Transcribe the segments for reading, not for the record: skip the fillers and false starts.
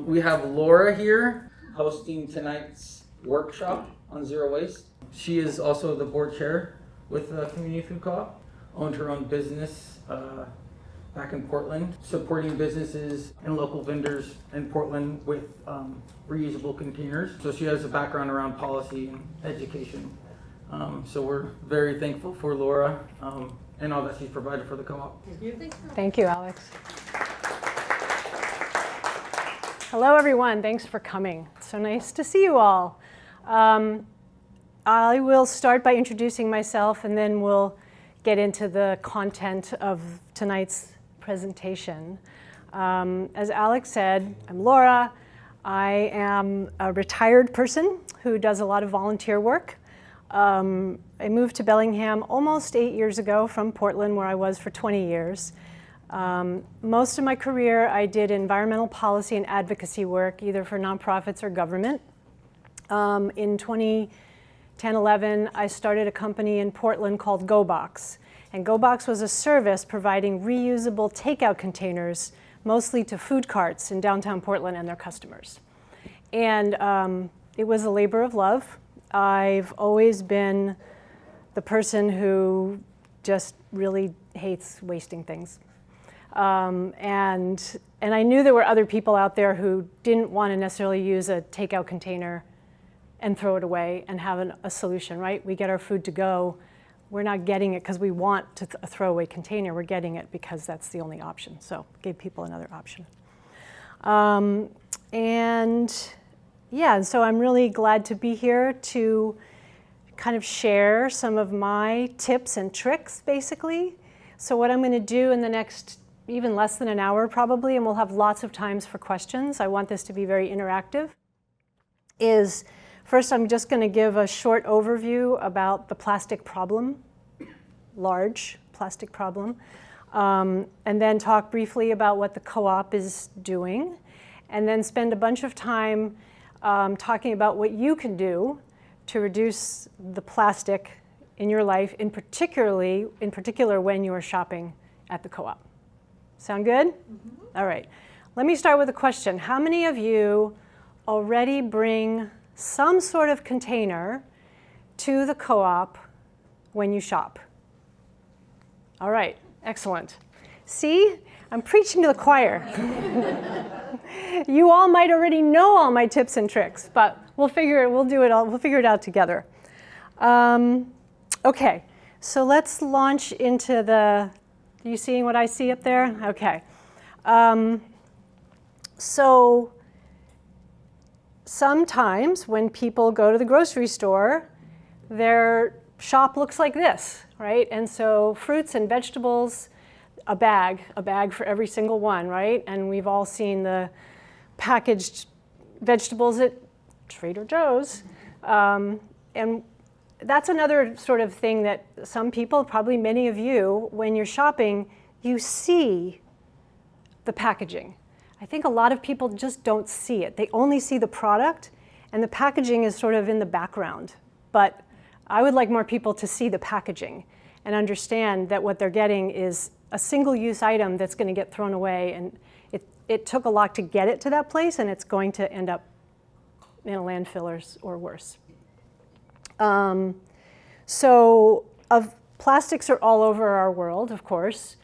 We have Laura here hosting tonight's workshop on zero waste. She is also the board chair with the Community Food Co-op, owned her own business back in Portland, supporting businesses and local vendors in Portland with reusable containers. So she has a background around policy and education. So we're very thankful for Laura and all that she's provided for the co-op. Thank you, Alex. Hello, everyone. Thanks for coming. It's so nice to see you all. I will start by introducing myself, and then we'll get into the content of tonight's presentation. As Alex said, I'm Laura. I am a retired person who does a lot of volunteer work. I moved to Bellingham almost 8 years ago from Portland, where I was for 20 years. Most of my career I did environmental policy and advocacy work, either for nonprofits or government. In 2010-11, I started a company in Portland called GoBox. And GoBox was a service providing reusable takeout containers, mostly to food carts in downtown Portland and their customers. And it was a labor of love. I've always been the person who just really hates wasting things. And I knew there were other people out there who didn't want to necessarily use a takeout container and throw it away and have a solution, right? We get our food to go. We're not getting it because we want a throwaway container. We're getting it because that's the only option. So gave people another option. So I'm really glad to be here to kind of share some of my tips and tricks, basically. So what I'm going to do in the next even less than an hour probably, and we'll have lots of times for questions. I want this to be very interactive. Is first I'm just going to give a short overview about the plastic problem, large plastic problem, and then talk briefly about what the co-op is doing, and then spend a bunch of time talking about what you can do to reduce the plastic in your life, in particular when you are shopping at the co-op. Sound good? Mm-hmm. All right. Let me start with a question. How many of you already bring some sort of container to the co-op when you shop? All right. Excellent. See? I'm preaching to the choir. You all might already know all my tips and tricks, but we'll figure it out together. Okay. So let's launch into the. Are you seeing what I see up there? Okay. So sometimes when people go to the grocery store, their shop looks like this, right? And so fruits and vegetables, a bag for every single one, right? And we've all seen the packaged vegetables at Trader Joe's. And that's another sort of thing that some people, probably many of you, when you're shopping, you see the packaging. I think a lot of people just don't see it. They only see the product, and the packaging is sort of in the background. But I would like more people to see the packaging and understand that what they're getting is a single-use item that's going to get thrown away, and it took a lot to get it to that place, and it's going to end up in a landfill or worse. So plastics are all over our world, of course.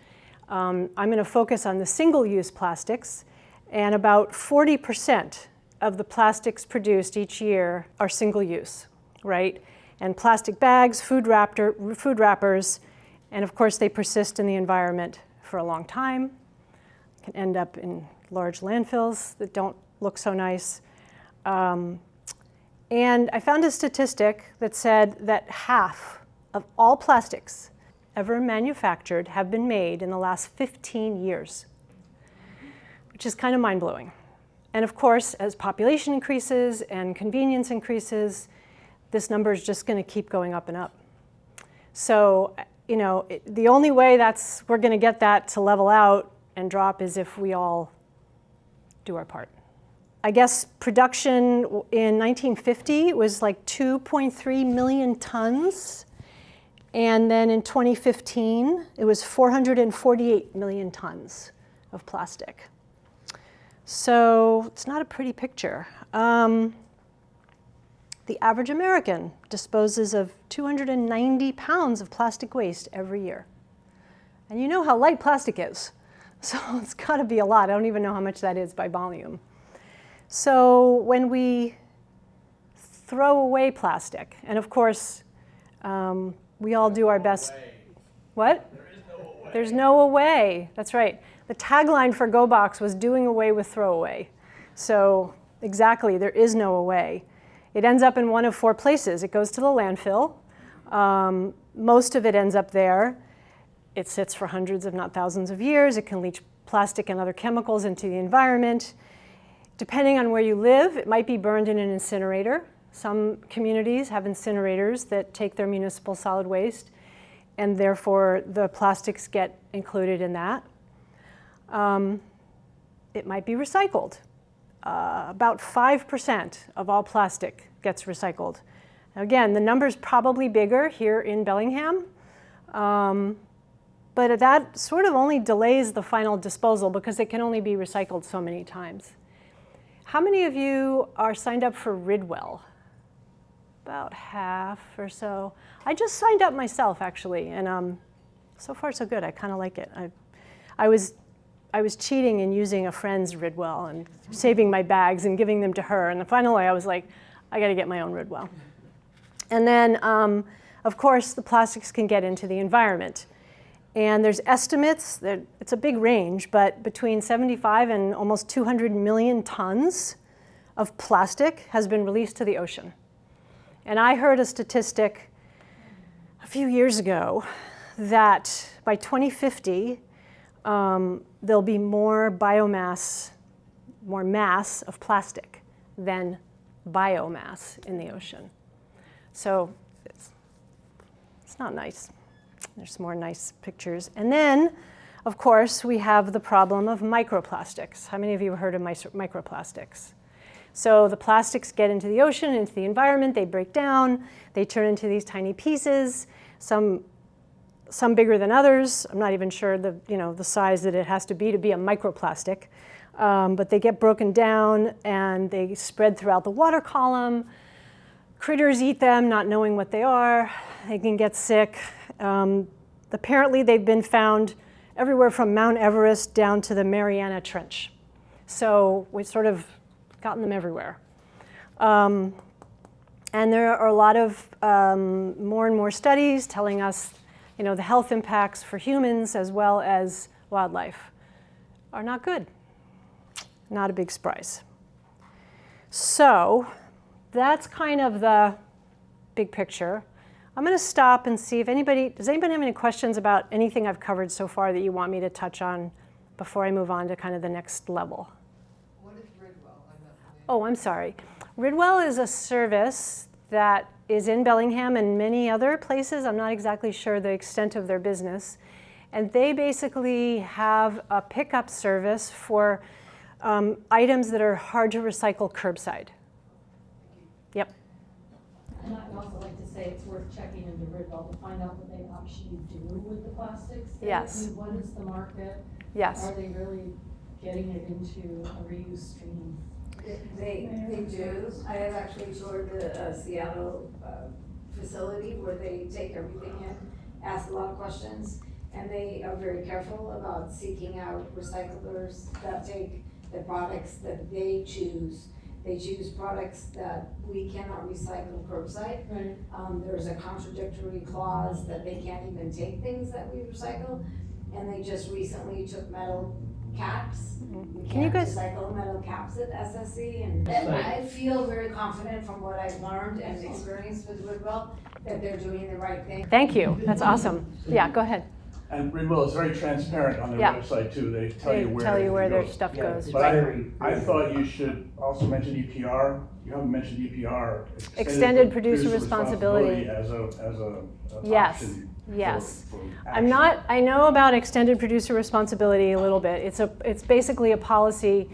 I'm going to focus on the single-use plastics, and about 40% of the plastics produced each year are single-use, right? And plastic bags, food wrappers, and of course they persist in the environment for a long time, can end up in large landfills that don't look so nice. And I found a statistic that said that half of all plastics ever manufactured have been made in the last 15 years, which is kind of mind-blowing. And of course, as population increases and convenience increases, this number is just going to keep going up and up. So, the only way we're going to get that to level out and drop is if we all do our part. I guess production in 1950 was like 2.3 million tons. And then in 2015, it was 448 million tons of plastic. So it's not a pretty picture. The average American disposes of 290 pounds of plastic waste every year. And you know how light plastic is. So it's got to be a lot. I don't even know how much that is by volume. So when we throw away plastic, and of course, we all do our best. What? There's no away. That's right. The tagline for GoBox was doing away with throwaway. So exactly, there is no away. It ends up in one of 4 places. It goes to the landfill. Most of it ends up there. It sits for hundreds, if not thousands of years. It can leach plastic and other chemicals into the environment. Depending on where you live, it might be burned in an incinerator. Some communities have incinerators that take their municipal solid waste, and therefore the plastics get included in that. It might be recycled. About 5% of all plastic gets recycled. Again, the number's probably bigger here in Bellingham, but that sort of only delays the final disposal because it can only be recycled so many times. How many of you are signed up for Ridwell? About half or so. I just signed up myself, actually, and so far so good. I kind of like it. I was cheating and using a friend's Ridwell and saving my bags and giving them to her. And then finally, I was like, I got to get my own Ridwell. And then, of course, the plastics can get into the environment. And there's estimates that it's a big range, but between 75 and almost 200 million tons of plastic has been released to the ocean. And I heard a statistic a few years ago that by 2050, there'll be more biomass, more mass of plastic than biomass in the ocean. So it's not nice. There's some more nice pictures. And then, of course, we have the problem of microplastics. How many of you have heard of microplastics? So the plastics get into the ocean, into the environment, they break down, they turn into these tiny pieces, some bigger than others. I'm not even sure the size that it has to be a microplastic. But they get broken down and they spread throughout the water column. Critters eat them, not knowing what they are. They can get sick. Apparently they've been found everywhere from Mount Everest down to the Mariana Trench. So we've sort of gotten them everywhere. And there are a lot of more and more studies telling us the health impacts for humans as well as wildlife are not good. Not a big surprise. So that's kind of the big picture. I'm going to stop and see if does anybody have any questions about anything I've covered so far that you want me to touch on before I move on to kind of the next level? What is Ridwell? Oh, I'm sorry. Ridwell is a service that is in Bellingham and many other places. I'm not exactly sure the extent of their business. And they basically have a pickup service for items that are hard to recycle curbside. Yep. And I'd also like to say it's worth checking into Ridwell to find out what they actually do with the plastics. Yes. What is the market? Yes. Are they really getting it into a reuse stream? They do. I have actually toured the Seattle facility where they take everything in, ask a lot of questions, and they are very careful about seeking out recyclers that take the products that they choose. They choose products that we cannot recycle curbside. Right. There's a contradictory clause that they can't even take things that we recycle, and they just recently took metal caps. We Can you can't guys- recycle metal caps at SSC, and I feel very confident from what I've learned and experienced with Ridwell that they're doing the right thing. Thank you. That's awesome. Yeah, go ahead. And Ridwell is very transparent on their Yeah. website too. They tell They you where tell you where their goes. stuff goes. But Right. I thought you should also mention EPR. You haven't mentioned EPR. Extended producer responsibility. As a Yes. option Yes. for I know about extended producer responsibility a little bit. It's basically a policy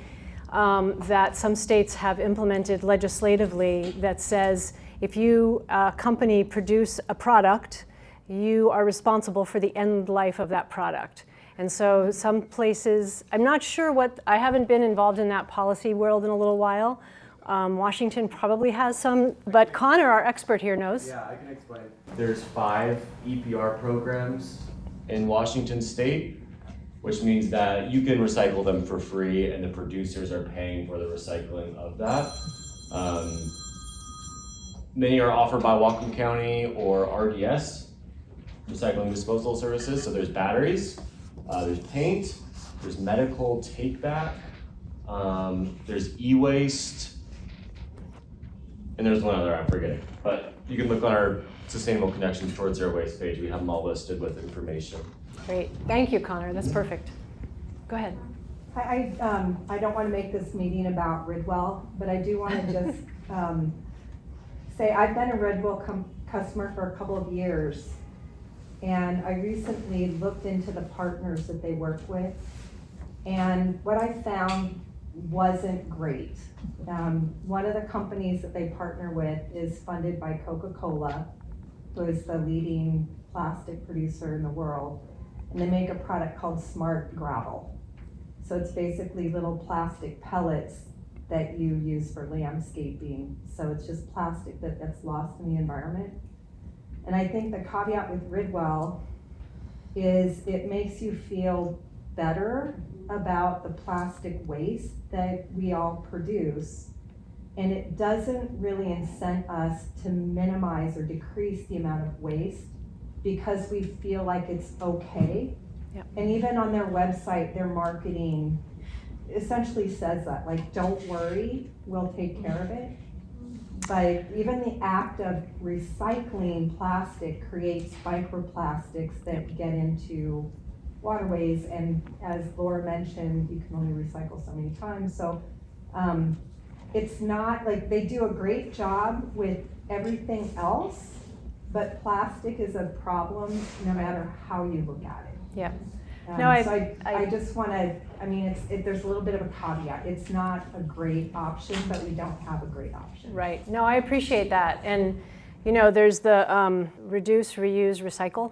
that some states have implemented legislatively that says if you, company, produce a product, you are responsible for the end life of that product. And so some places, I'm not sure I haven't been involved in that policy world in a little while. Washington probably has some, but Connor, our expert here, knows. Yeah, I can explain. There's 5 EPR programs in Washington state, which means that you can recycle them for free and the producers are paying for the recycling of that. Many are offered by Whatcom County or RDS, Recycling Disposal Services. So there's batteries, there's paint, there's medical take back, there's e-waste, and there's one other I'm forgetting. But you can look on our Sustainable Connections Towards Zero Waste page. We have them all listed with information. Great. Thank you, Connor. That's perfect. Go ahead. I don't want to make this meeting about Ridwell, but I do want to just say I've been a Ridwell customer for a couple of years, and I recently looked into the partners that they work with, and what I found wasn't great. One of the companies that they partner with is funded by Coca-Cola, who is the leading plastic producer in the world, and they make a product called Smart Gravel. So it's basically little plastic pellets that you use for landscaping. So it's just plastic that's lost in the environment. And I think the caveat with Ridwell is it makes you feel better about the plastic waste that we all produce. And it doesn't really incent us to minimize or decrease the amount of waste because we feel like it's okay. Yep. And even on their website, their marketing essentially says that, like, don't worry, we'll take care of it. But even the act of recycling plastic creates microplastics that get into waterways, and as Laura mentioned, you can only recycle so many times. So it's not like they do a great job with everything else, but plastic is a problem no matter how you look at it. Yeah. So I just want to, I mean, there's a little bit of a caveat. It's not a great option, but we don't have a great option. Right. No, I appreciate that. And, you know, there's the reduce, reuse, recycle,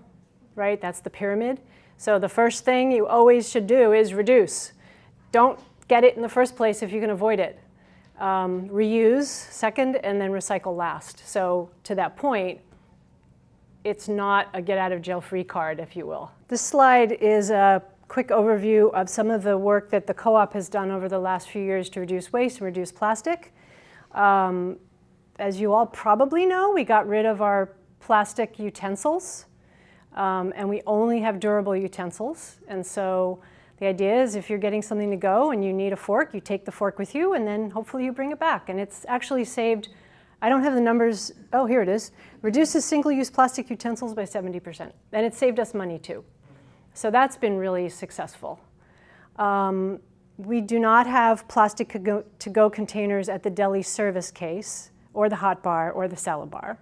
right? That's the pyramid. So the first thing you always should do is reduce. Don't get it in the first place if you can avoid it. Reuse second, and then recycle last. So to that point, it's not a get out of jail free card, if you will. This slide is a quick overview of some of the work that the co-op has done over the last few years to reduce waste and reduce plastic. As you all probably know, we got rid of our plastic utensils, and we only have durable utensils. And so the idea is if you're getting something to go and you need a fork, you take the fork with you, and then hopefully you bring it back. And it's actually saved, I don't have the numbers, oh, here it is. Reduces single-use plastic utensils by 70%. And it saved us money too. So that's been really successful. We do not have plastic to-go containers at the deli service case, or the hot bar, or the salad bar.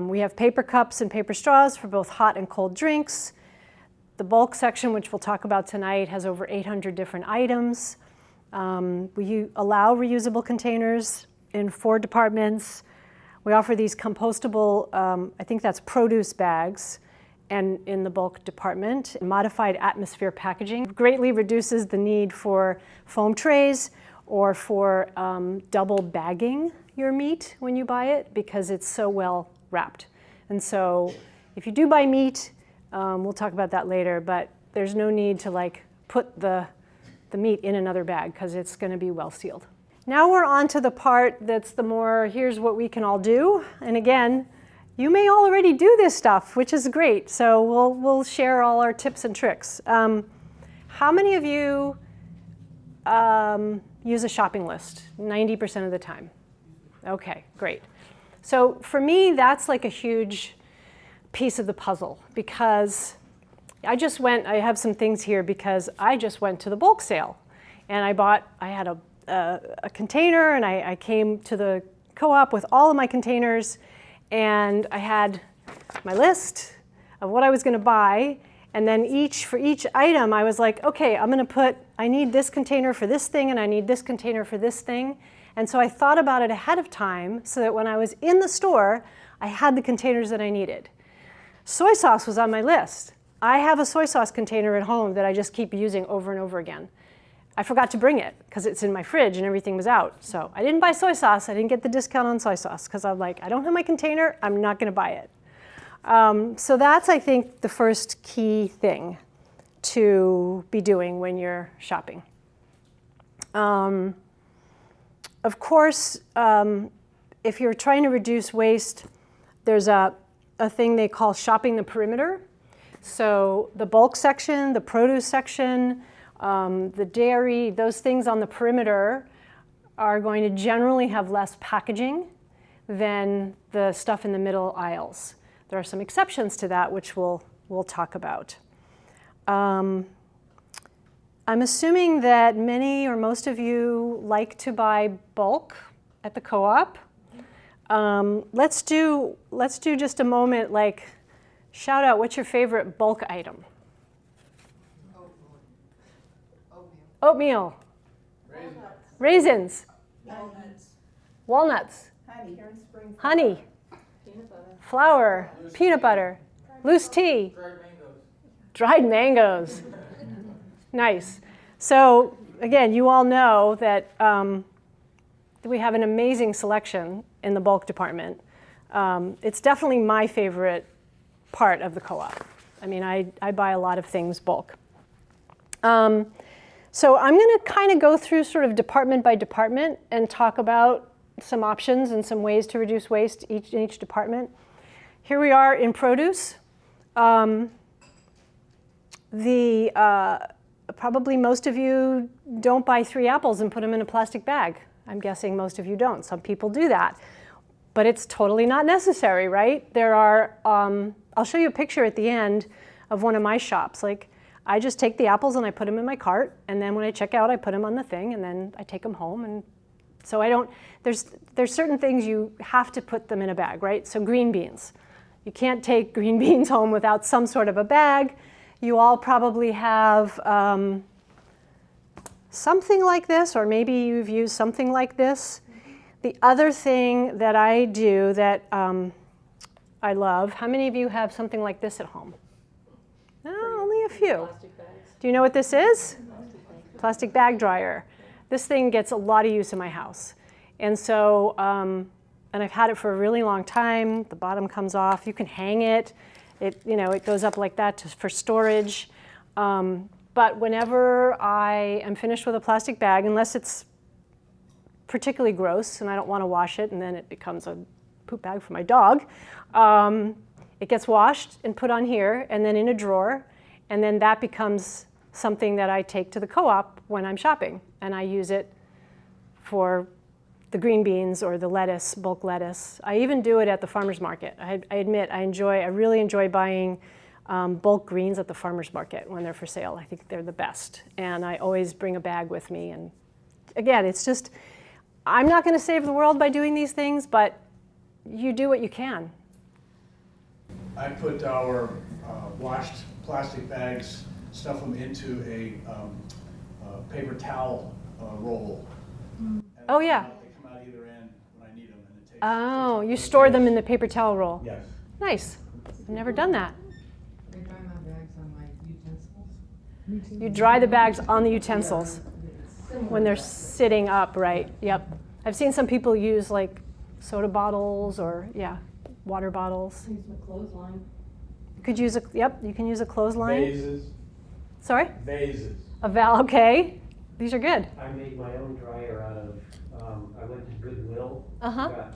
We have paper cups and paper straws for both hot and cold drinks. The bulk section, which we'll talk about tonight, has over 800 different items. We allow reusable containers in 4 departments. We offer these compostable, I think that's produce bags, and in the bulk department. Modified atmosphere packaging greatly reduces the need for foam trays or for double bagging your meat when you buy it because it's so well wrapped. And so if you do buy meat, we'll talk about that later, but there's no need to like put the meat in another bag because it's going to be well sealed. Now we're on to the part that's the more, here's what we can all do. And again, you may already do this stuff, which is great. So we'll share all our tips and tricks. How many of you use a shopping list 90% of the time? Okay, great. So for me, that's like a huge piece of the puzzle because I have some things here because I just went to the bulk sale and I had a container and I came to the co-op with all of my containers and I had my list of what I was going to buy, and then for each item I was like, okay, I need this container for this thing and I need this container for this thing. And so I thought about it ahead of time so that when I was in the store, I had the containers that I needed. Soy sauce was on my list. I have a soy sauce container at home that I just keep using over and over again. I forgot to bring it because it's in my fridge and everything was out. So I didn't buy soy sauce. I didn't get the discount on soy sauce because I'm like, I don't have my container. I'm not going to buy it. So that's, I think, the first key thing to be doing when you're shopping. Of course, if you're trying to reduce waste, there's a thing they call shopping the perimeter. So the bulk section, the produce section, the dairy, those things on the perimeter are going to generally have less packaging than the stuff in the middle aisles. There are some exceptions to that, which we'll talk about. I'm assuming that many or most of you like to buy bulk at the co-op. Let's do just a moment, like, shout out, what's your favorite bulk item? Oatmeal. Raisins. Walnuts. Honey. Flour. Peanut butter. Loose tea. Dried mangoes. Nice. So again, you all know that we have an amazing selection in the bulk department. It's definitely my favorite part of the co-op. I mean, I buy a lot of things bulk. So I'm going to kind of go through sort of department by department and talk about some options and some ways to reduce waste in each department. Here we are in produce. Probably most of you don't buy 3 apples and put them in a plastic bag. I'm guessing most of you don't. Some people do that. But it's totally not necessary, right? There are, I'll show you a picture at the end of one of my shops. Like, I just take the apples and I put them in my cart, and then when I check out, I put them on the thing, and then I take them home. And so I don't, there's certain things you have to put them in a bag, right? So green beans. You can't take green beans home without some sort of a bag. You all probably have something like this, or maybe you've used something like this. The other thing that I do that I love, how many of you have something like this at home? Oh, only a few. Do you know what this is? Plastic bag dryer. This thing gets a lot of use in my house. And so, and I've had it for a really long time. The bottom comes off. You can hang it. It goes up like that for storage. But whenever I am finished with a plastic bag, unless it's particularly gross and I don't want to wash it and then it becomes a poop bag for my dog, it gets washed and put on here and then in a drawer, and then that becomes something that I take to the co-op when I'm shopping, and I use it for the green beans or the lettuce, bulk lettuce. I even do it at the farmer's market. I admit I really enjoy buying bulk greens at the farmer's market when they're for sale. I think they're the best, and I always bring a bag with me. And again, it's just, I'm not going to save the world by doing these things, but you do what you can. I put our washed plastic bags, stuff them into a paper towel roll. Oh, yeah. They come out either end when I need them, and it takes. Oh, you store them in the paper towel roll. Yes. Nice. I've never done that. I dry my bags on my utensils. You dry the bags on the utensils when they're sitting up, right? Yep. I've seen some people use like soda bottles or, water bottles. Use my clothesline. You could use you can use a clothesline. Vases. Sorry? Vases. Okay. These are good. I made my own dryer out of, I went to Goodwill, Uh-huh. got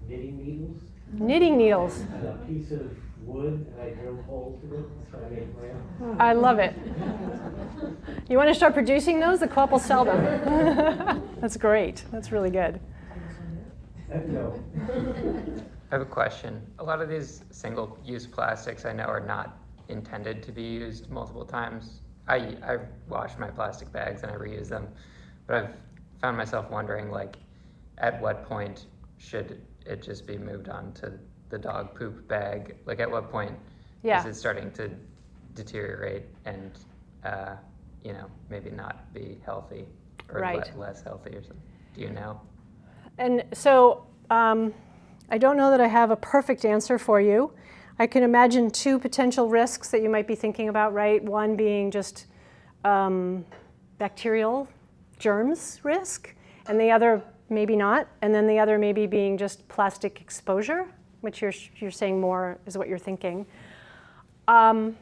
knitting needles, Knitting needles. and a piece of wood, and I drilled holes in it, so I made my own. I love it. You want to start producing those? The co-op will sell them. That's great. That's really good. No. I have a question. A lot of these single-use plastics I know are not intended to be used multiple times. I wash my plastic bags and I reuse them, but I've found myself wondering, like, at what point should it just be moved on to the dog poop bag? Like, at what point is it starting to deteriorate and, maybe not be healthy or less healthy or something? Do you know? And so I don't know that I have a perfect answer for you. I can imagine two potential risks that you might be thinking about, right? One being just bacterial germs risk, and the other maybe not, and then the other maybe being just plastic exposure, which you're saying more is what you're thinking. I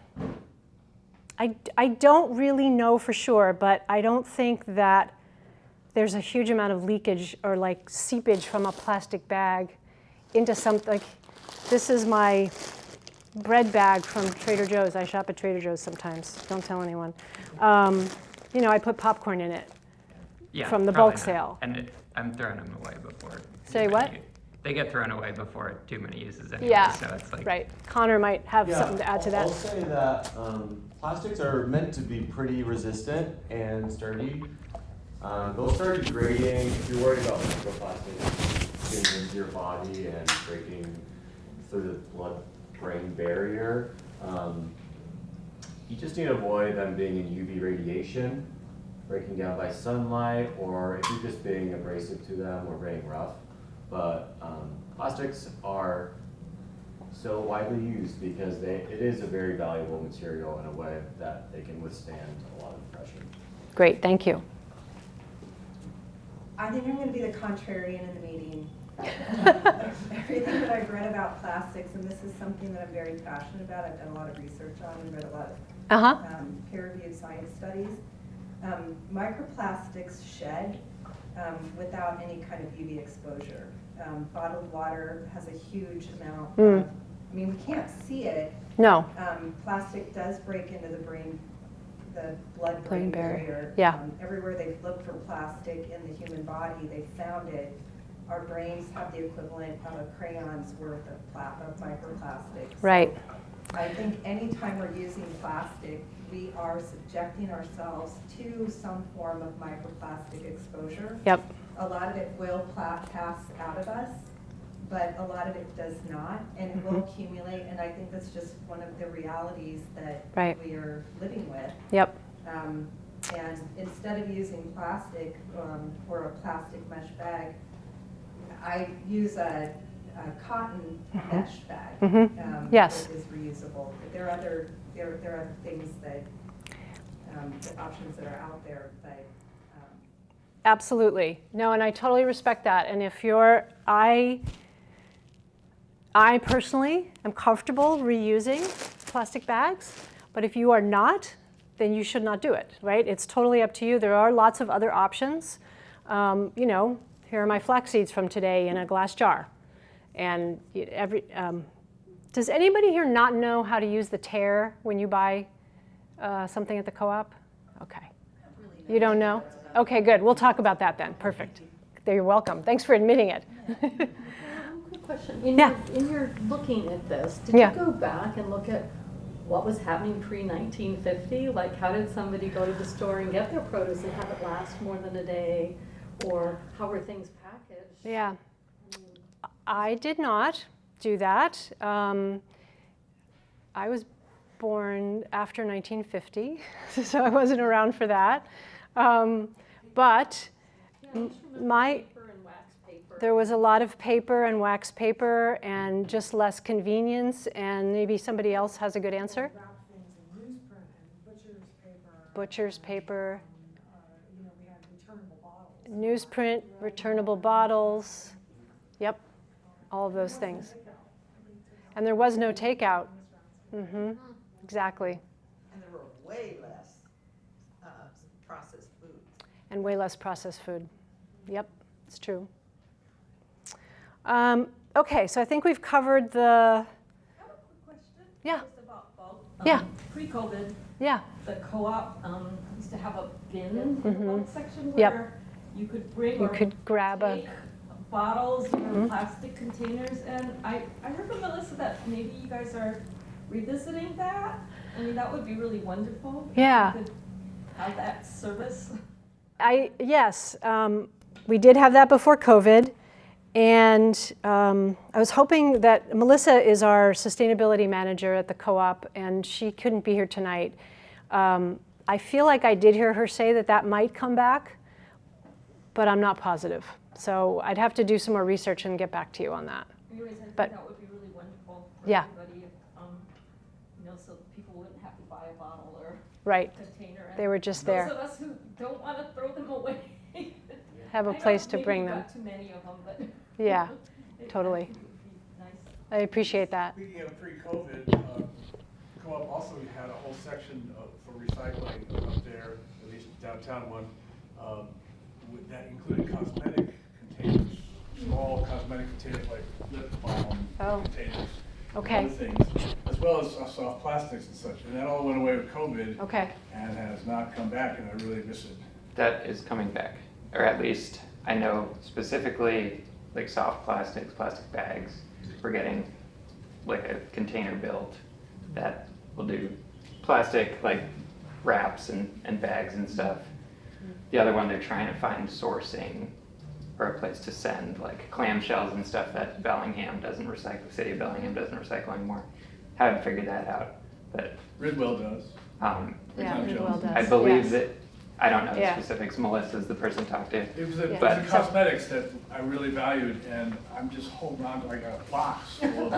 don't really know for sure, but I don't think that there's a huge amount of leakage or like seepage from a plastic bag into something. Like, this is my bread bag from Trader Joe's. I shop at Trader Joe's sometimes. Don't tell anyone. You know, I put popcorn in it from the bulk sale. And I'm throwing them away before. Say what? They get thrown away before too many uses anyway. Yeah, so it's like, right. Connor might have something to add to that. I'll say that plastics are meant to be pretty resistant and sturdy. They'll start degrading if you're worried about microplastics getting into your body and breaking through the blood-brain barrier. You just need to avoid them being in UV radiation, breaking down by sunlight, or if you're just being abrasive to them or being rough. But plastics are so widely used because it is a very valuable material in a way that they can withstand a lot of pressure. Great, thank you. I think I'm going to be the contrarian in the meeting. Everything that I've read about plastics, and this is something that I'm very passionate about, I've done a lot of research on and read a lot of peer-reviewed science studies. Microplastics shed without any kind of UV exposure. Bottled water has a huge amount of, I mean, we can't see it. No. Plastic does break into the blood-brain barrier. Yeah. Everywhere they've looked for plastic in the human body, they've found it. Our brains have the equivalent of a crayon's worth of microplastics. Right. I think anytime we're using plastic, we are subjecting ourselves to some form of microplastic exposure. Yep. A lot of it will pass out of us, but a lot of it does not, and it will accumulate, and I think that's just one of the realities that we are living with. Yep. And instead of using plastic or a plastic mesh bag, I use a cotton mesh bag. Yes. That is reusable. There are other things that the options that are out there, but. Absolutely. No, and I totally respect that. And if I personally am comfortable reusing plastic bags, but if you are not, then you should not do it, right? It's totally up to you. There are lots of other options. You know, here are my flax seeds from today in a glass jar. And does anybody here not know how to use the tare when you buy something at the co-op? Okay. You don't know? Okay, good. We'll talk about that then. Perfect. You're welcome. Thanks for admitting it. Quick question. In your looking at this, did you go back and look at what was happening pre-1950? Like, how did somebody go to the store and get their produce and have it last more than a day? Or how were things packaged? Yeah. I did not do that. I was born after 1950, so I wasn't around for that. But there was a lot of paper and wax paper and just less convenience, and maybe somebody else has a good answer. Butcher's paper. We had returnable bottles. Newsprint, returnable bottles. Yep, all of those things. And there was no takeout. Exactly. And there were way less processed food. And way less processed food. Yep, it's true. Okay, so I think we've covered the. I have a quick question. Yeah. Just about bulk. Yeah. Pre-COVID. Yeah. The co-op used to have a bin in the bulk section where you could bring or grab take bottles or plastic containers, and I heard from Melissa that maybe you guys are revisiting that. I mean, that would be really wonderful. Yeah. If you could have that service. Yes, we did have that before COVID, and I was hoping that Melissa is our sustainability manager at the co-op, and she couldn't be here tonight. I feel like I did hear her say that might come back, but I'm not positive. So I'd have to do some more research and get back to you on that. Anyways, I think But that would be really wonderful for yeah. everybody Right. container. And They were just there. Those of us who don't want to throw them away. Have a place to bring them. Maybe you've got too many of them, but. Yeah, it totally. would be nice. I appreciate that. Speaking of pre-COVID, Co-op also had a whole section for recycling up there, at least downtown one, that included cosmetic containers, small cosmetic containers like lip balm containers. Okay. Other things, as well as soft plastics and such. And that all went away with COVID. Okay. And has not come back, and I really miss it. That is coming back, or at least I know specifically like soft plastics, plastic bags. We're getting like a container built that will do plastic like wraps and bags and stuff. The other one, they're trying to find sourcing or a place to send like clamshells and stuff that Bellingham doesn't recycle. The city of Bellingham doesn't recycle anymore. Haven't figured that out, but Ridwell does. Yeah, Ridwell does. I believe yes. that. I don't know the Yeah. specifics. Melissa's the person to talk to. It was the But- cosmetics that I really valued, and I'm just holding on to like a box. I'll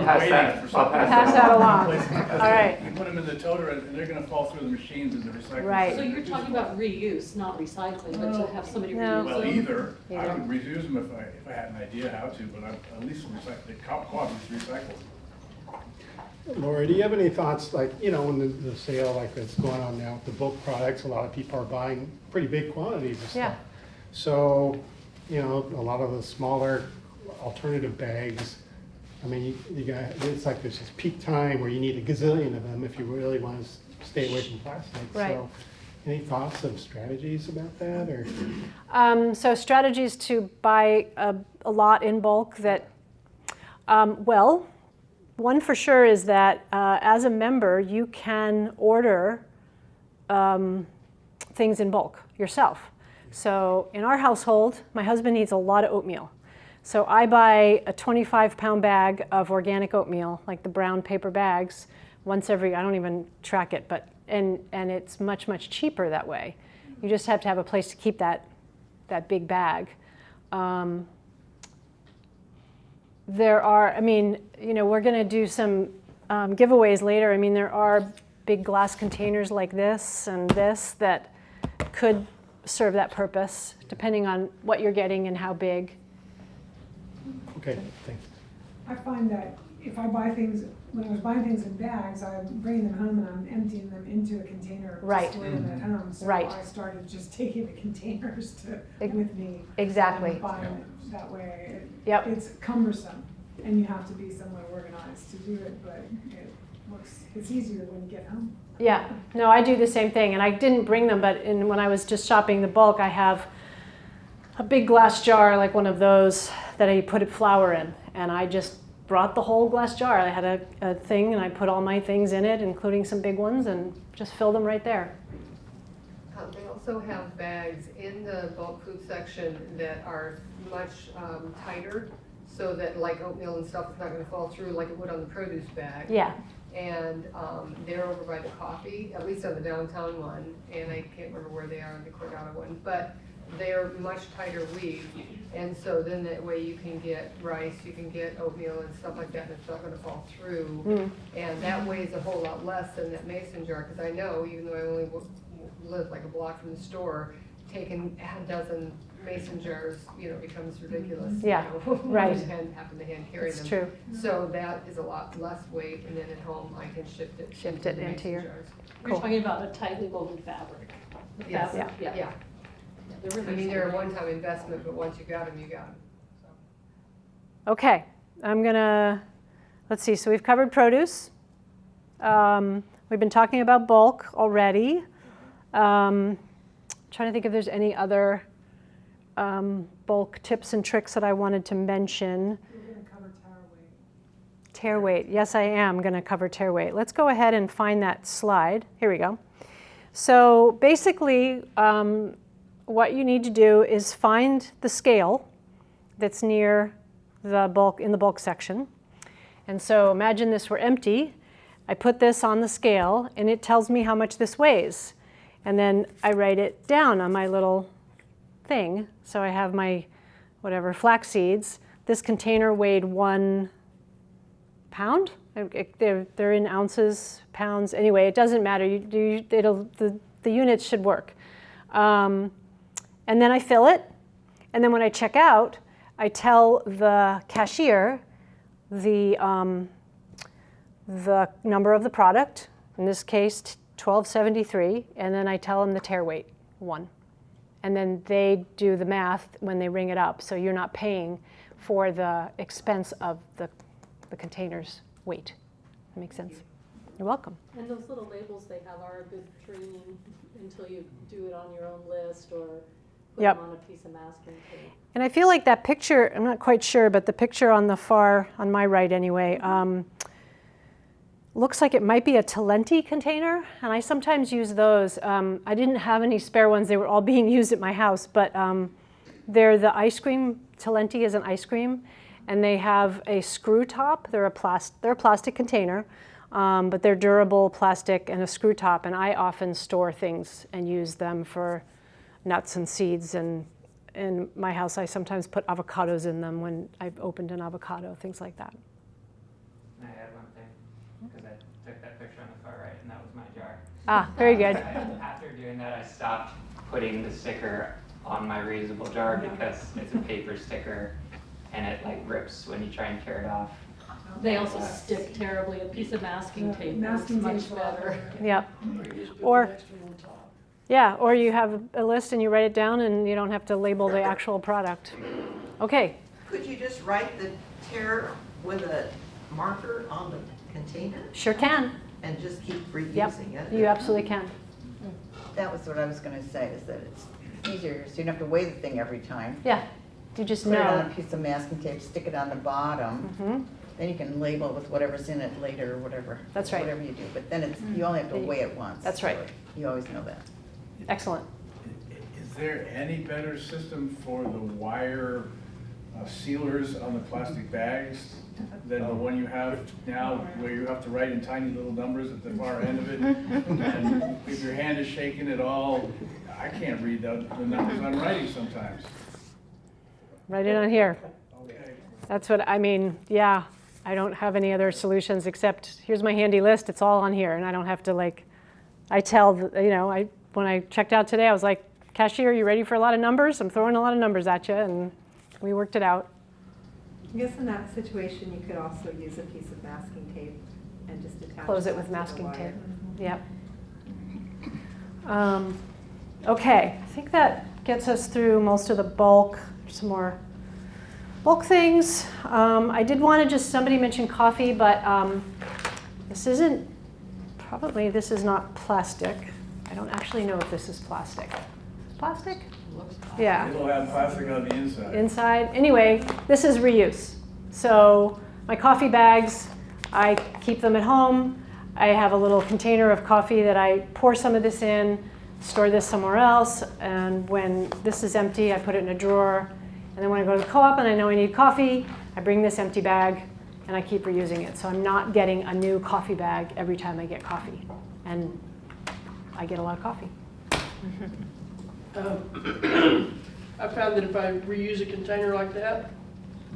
pass that. I'll Pass that along. All right. You put them in the toter, and they're gonna fall through the machines in the recycling. Right. So you're talking about reuse, not recycling, but to have somebody No. reuse Well, them? either. I Either. would reuse them if I had an idea how to, but at least recycle, the co-op is recycled. Laura, do you have any thoughts, like, when the sale like that's going on now with the bulk products, a lot of people are buying pretty big quantities of stuff. Yeah. So, a lot of the smaller alternative bags, I mean, it's like there's this peak time where you need a gazillion of them if you really want to stay away from plastic. Right. So, any thoughts of strategies about that, or? So strategies to buy a lot in bulk that, well, one for sure is that as a member, you can order things in bulk yourself. So in our household, my husband needs a lot of oatmeal. So I buy a 25-pound bag of organic oatmeal, like the brown paper bags, once every, I don't even track it, but and it's much, much cheaper that way. You just have to have a place to keep that big bag. There are, we're going to do some giveaways later. I mean, there are big glass containers like this and this that could serve that purpose, depending on what you're getting and how big. Okay, thanks. I find that if I buy things, when I was buying things in bags, I'm bringing them home and I'm emptying them into a container Right. to store them at home. So Right. I started just taking the containers with me. Exactly. And buying it that way. Yep. It's cumbersome and you have to be somewhat organized to do it, but it's easier when you get home. Yeah, no, I do the same thing, and I didn't bring them, but when I was just shopping the bulk, I have a big glass jar, like one of those that I put flour in, and I just brought the whole glass jar. I had a thing, and I put all my things in it, including some big ones, and just filled them right there. They also have bags in the bulk food section that are much tighter, so that like oatmeal and stuff is not going to fall through like it would on the produce bag. Yeah. And they're over by the coffee, at least on the downtown one, and I can't remember where they are on the Cordata one, but they're much tighter weave, and so then that way you can get rice, you can get oatmeal and stuff like that, and it's not going to fall through. And that weighs a whole lot less than that mason jar, because I know, even though I only live like a block from the store, taking a dozen mason jars, becomes ridiculous. Yeah, right. And having to hand carry them. It's true. So that is a lot less weight, and then at home I can shift it Shift into it the into mason your- jars. You're talking about a tightly woven fabric. The Yes, fabric, yeah. They're I really mean, they're a small. one-time investment, but once you got them, you got them. Okay, let's see, so we've covered produce. We've been talking about bulk already. Trying to think if there's any other bulk tips and tricks that I wanted to mention. We're going to cover tare weight. Tare weight, yes I am going to cover tare weight. Let's go ahead and find that slide. Here we go. So basically, what you need to do is find the scale that's near the bulk, in the bulk section. And so imagine this were empty. I put this on the scale and it tells me how much this weighs. And then I write it down on my little thing. So I have my, flax seeds. This container weighed 1 pound. They're in ounces, pounds. Anyway, it doesn't matter. The units should work. And then I fill it. And then when I check out, I tell the cashier the number of the product, in this case 1273, and then I tell them the tare weight, 1. And then they do the math when they ring it up, so you're not paying for the expense of the container's weight. That makes sense? You're welcome. And those little labels they have are a good training until you do it on your own list or put Yep. them on a piece of masking tape. And I feel like that picture, I'm not quite sure, but the picture on the far, on my right anyway, looks like it might be a Talenti container, and I sometimes use those. I didn't have any spare ones. They were all being used at my house, but they're the ice cream. Talenti is an ice cream, and they have a screw top. They're a plastic container, but they're durable plastic and a screw top, and I often store things and use them for nuts and seeds, and in my house I sometimes put avocados in them when I've opened an avocado, things like that. Can I add one thing? Because I took that picture on the far right, and that was my jar. Ah, very good. After doing that, I stopped putting the sticker on my reusable jar because it's a paper sticker, and it like rips when you try and tear it off. They also stick terribly. A piece of masking tape is much better. Yep. Or or you have a list and you write it down and you don't have to label the actual product. Okay. Could you just write the tare with a marker on the container? Sure can. And just keep reusing Yep. it? You absolutely can. That was what I was going to say, is that it's easier, so you don't have to weigh the thing every time. Yeah. You just Put it on know. a piece of masking tape, stick it on the bottom. Mm-hmm. Then you can label with whatever's in it later or whatever. That's right. Whatever you do, but then it's, you only have to weigh it once. That's right. so You always know that. Excellent. Is there any better system for the wire sealers on the plastic bags than the one you have now, where you have to write in tiny little numbers at the far end of it? And if your hand is shaking at all, I can't read the numbers I'm writing sometimes. Write it on here. Okay. That's what I mean. Yeah. I don't have any other solutions except here's my handy list. It's all on here, and I don't have to I tell when I checked out today, I was like, cashier, you ready for a lot of numbers? I'm throwing a lot of numbers at you, and we worked it out. I guess in that situation, you could also use a piece of masking tape and just attach Close it that with to the masking wire. tape. Yep. Okay, I think that gets us through most of the bulk. Some more bulk things. I did want to somebody mentioned coffee, but this is not plastic. I don't actually know if this is plastic. Plastic? Yeah. It'll have plastic on the inside. Inside. Anyway, this is reuse. So my coffee bags, I keep them at home. I have a little container of coffee that I pour some of this in, store this somewhere else, and when this is empty, I put it in a drawer. And then when I go to the co-op and I know I need coffee, I bring this empty bag and I keep reusing it. So I'm not getting a new coffee bag every time I get coffee. And I get a lot of coffee. I found that if I reuse a container like that,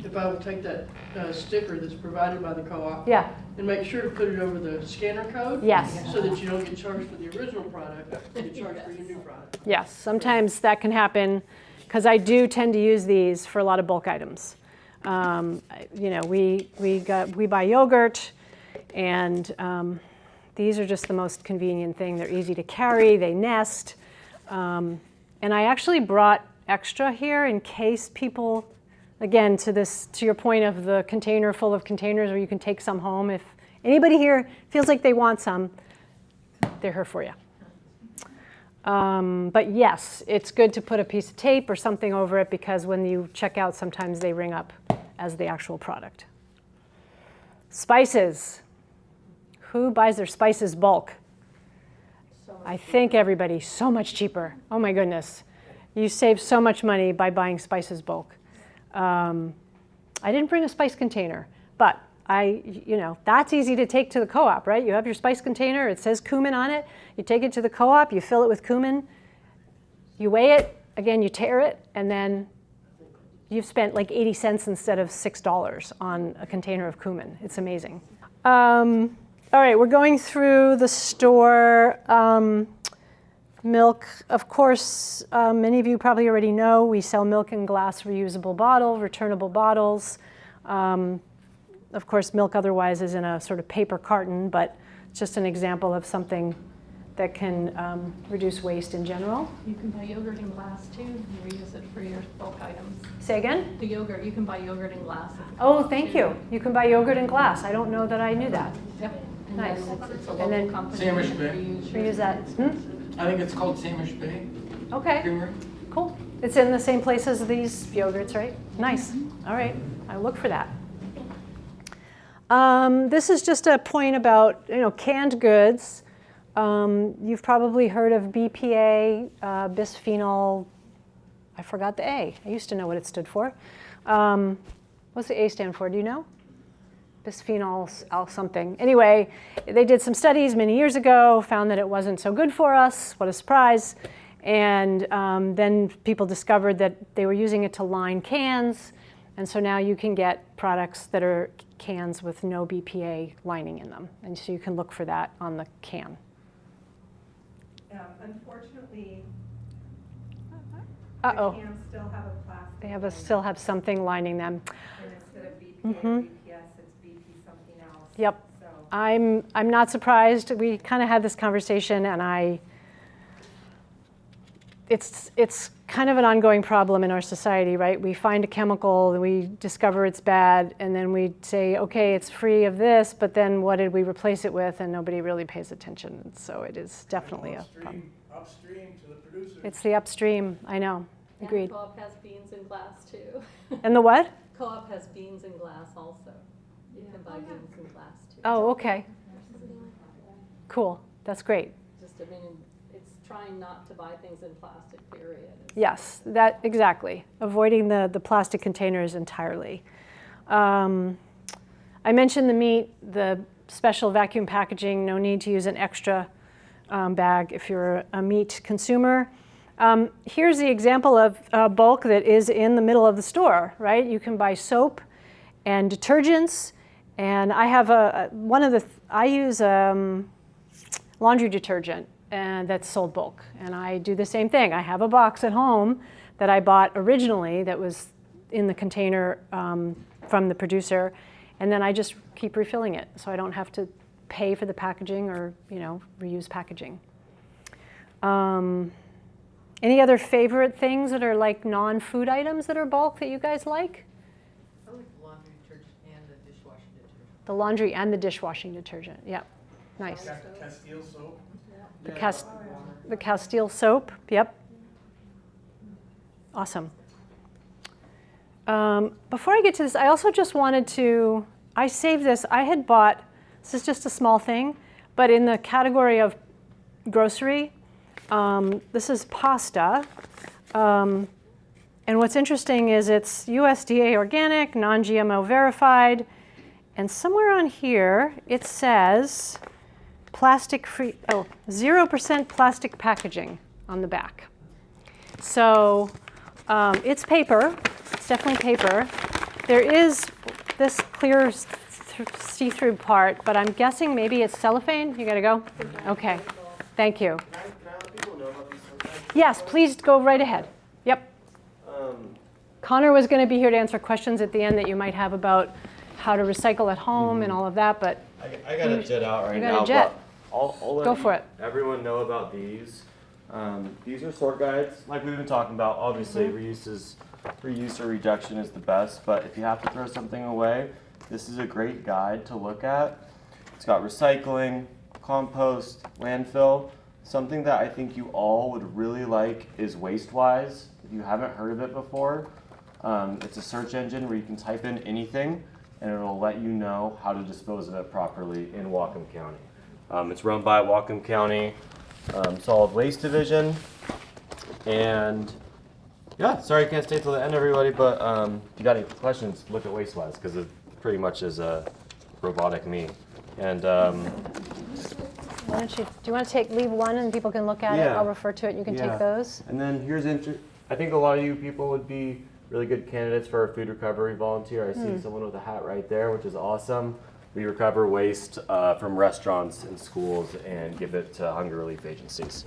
if I will take that sticker that's provided by the co-op Yeah. and make sure to put it over the scanner code, Yes. so that you don't get charged for the original product, you get charged for your new product. Yes, sometimes that can happen because I do tend to use these for a lot of bulk items. We buy yogurt, and these are just the most convenient thing. They're easy to carry, they nest, and I actually brought extra here in case people, again, to your point of the container full of containers where you can take some home. If anybody here feels like they want some, they're here for you. But yes, it's good to put a piece of tape or something over it because when you check out, sometimes they ring up as the actual product. Spices. Who buys their spices bulk? I think everybody. So much cheaper. Oh my goodness. You save so much money by buying spices bulk. I didn't bring a spice container, but that's easy to take to the co-op, right? You have your spice container, it says cumin on it, you take it to the co-op, you fill it with cumin, you weigh it, again, you tare it, and then you've spent like 80 cents instead of $6 on a container of cumin. It's amazing. All right, we're going through the store. Milk, of course, many of you probably already know we sell milk in glass reusable bottle, returnable bottles. Of course, milk otherwise is in a sort of paper carton, but it's just an example of something that can reduce waste in general. You can buy yogurt in glass too, and reuse it for your bulk items. Say again? The yogurt, you can buy yogurt in glass. Oh, thank you. You can buy yogurt in glass. I don't know that I knew that. Yep. Nice. It's a And then local company. Sandwich Bay. reuse that. I think it's called Sandwich Bay Okay, Creamery. cool. It's in the same place as these yogurts, right? Nice. All right, I look for that. This is just a point about canned goods. You've probably heard of BPA, bisphenol. I forgot the A. I used to know what it stood for. What's the A stand for? Do you know? Bisphenol something. Anyway, they did some studies many years ago, found that it wasn't so good for us. What a surprise. And then people discovered that they were using it to line cans. And so now you can get products that are cans with no BPA lining in them. And so you can look for that on the can. Unfortunately, Uh-oh. the cans still have a plastic. They still have something lining them. And instead of BPA or BPS, it's BP something else. Yep. So I'm not surprised. We kind of had this conversation, and it's kind of an ongoing problem in our society, right? We find a chemical, and we discover it's bad, and then we say, okay, it's free of this, but then what did we replace it with? And nobody really pays attention. So it is definitely a problem. Upstream to the producer. It's the upstream, I know. Agreed. And Co-op has beans in glass too. And the what? Co-op has beans in glass also. You can buy beans in glass too. Oh, okay. Cool. That's great. Just, I mean, it's trying not to buy things in plastic, period. Yes, that exactly. Avoiding the plastic containers entirely. I mentioned the meat, the special vacuum packaging, no need to use an extra bag if you're a meat consumer. Here's the example of bulk that is in the middle of the store, right? You can buy soap and detergents, and I have I use laundry detergent, and that's sold bulk. And I do the same thing. I have a box at home that I bought originally that was in the container from the producer, and then I just keep refilling it, so I don't have to pay for the packaging or reuse packaging. Any other favorite things that are like non-food items that are bulk that you guys like? I like the laundry detergent and the dishwashing detergent. The laundry and the dishwashing detergent. Yep, nice. Castile soap. The Castile soap. Yep. Awesome. Before I get to this, I also just wanted to. I saved this. I had bought. This is just a small thing, but in the category of grocery, this is pasta. And what's interesting is it's USDA organic, non-GMO verified, and somewhere on here it says plastic-free, 0% plastic packaging on the back. So it's paper, it's definitely paper. There is this clear see-through part, but I'm guessing maybe it's cellophane. You gotta go? Okay, thank you. Can I let people know about these soap bags? Yes, please go right ahead. Yep. Connor was gonna be here to answer questions at the end that you might have about how to recycle at home and all of that, but I got a jet out right you now, got a jet. but I'll let Go for it. everyone know about these. These are sort guides, like we've been talking about. Obviously, reuse or reduction is the best, but if you have to throw something away, this is a great guide to look at. It's got recycling, compost, landfill. Something that I think you all would really like is WasteWise. If you haven't heard of it before, it's a search engine where you can type in anything and it'll let you know how to dispose of it properly in Whatcom County. It's run by Whatcom County Solid Waste Division. And yeah, sorry I can't stay till the end, everybody, but if you got any questions, look at WasteWise because it pretty much is a robotic me. And Why don't you, do you want to leave one and people can look at it? Yeah. I'll refer to it. You can take those. And then here's I think a lot of you people would be really good candidates for our food recovery volunteer. I see someone with a hat right there, which is awesome. We recover waste from restaurants and schools and give it to hunger relief agencies.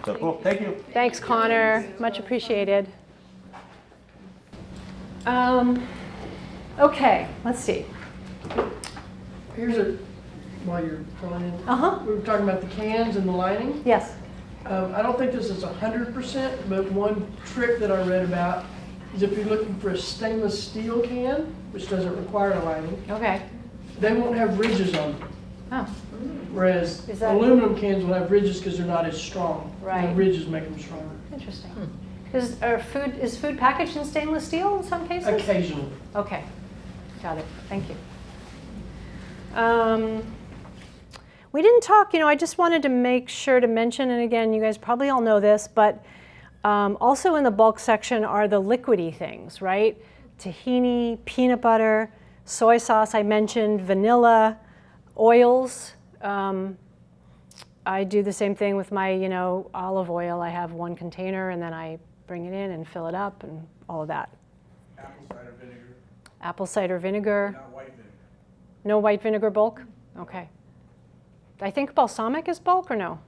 So cool, thank you. Thanks, Connor. Much appreciated. Okay, let's see. Here's a, while you're filling in. Uh-huh. We were talking about the cans and the lining. Yes. I don't think this is 100%, but one trick that I read about is if you're looking for a stainless steel can, which doesn't require a lining, Okay. they won't have ridges on them. Oh, Whereas Is that- aluminum cans will have ridges because they're not as strong. Right. The ridges make them stronger. interesting. Is food packaged in stainless steel in some cases? Occasionally. Okay, got it. Thank you. We didn't talk, I just wanted to make sure to mention, and again, you guys probably all know this, but also in the bulk section are the liquidy things, right? Tahini, peanut butter, soy sauce, I mentioned, vanilla, oils. I do the same thing with my, olive oil. I have one container and then I bring it in and fill it up and all of that. Apple cider vinegar, Apple cider vinegar. not white vinegar. No white vinegar bulk? Okay. I think balsamic is bulk or no?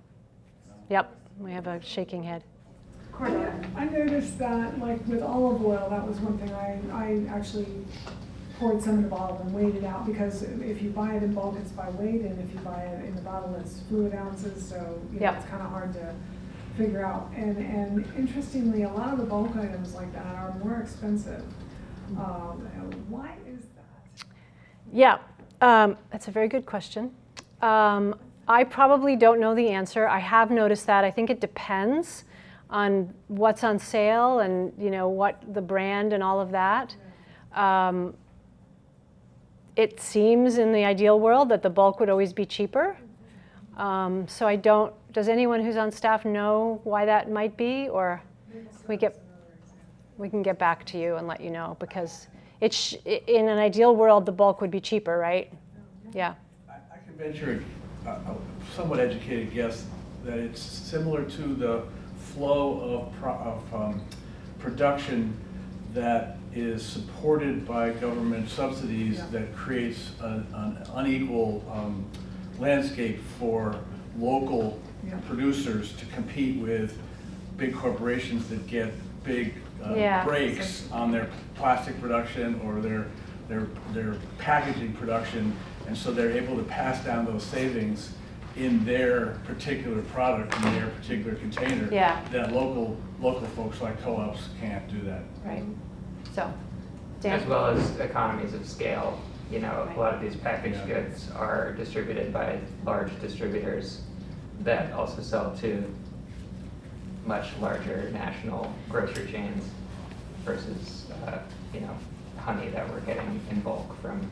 Yep, we have a shaking head. I noticed that, like with olive oil, that was one thing I actually poured some in the bottle and weighed it out, because if you buy it in bulk, it's by weight, and if you buy it in the bottle, it's fluid ounces, so Yep. it's kind of hard to figure out. And interestingly, a lot of the bulk items like that are more expensive. Why is that? Yeah, that's a very good question. I probably don't know the answer. I have noticed that. I think it depends on what's on sale and what the brand and all of that. It seems in the ideal world that the bulk would always be cheaper. So I don't. Does anyone who's on staff know why that might be, or we can get back to you and let you know, because in an ideal world the bulk would be cheaper, right? Yeah. I can venture a somewhat educated guess that it's similar to the flow of production that is supported by government subsidies that creates an unequal landscape for local producers to compete with big corporations that get big breaks on their plastic production or their packaging production, and so they're able to pass down those savings in their particular product, in their particular container. That local folks like co-ops can't do that. Right. So, Dan? As well as economies of scale. A lot of these packaged goods are distributed by large distributors that also sell to much larger national grocery chains versus, honey that we're getting in bulk from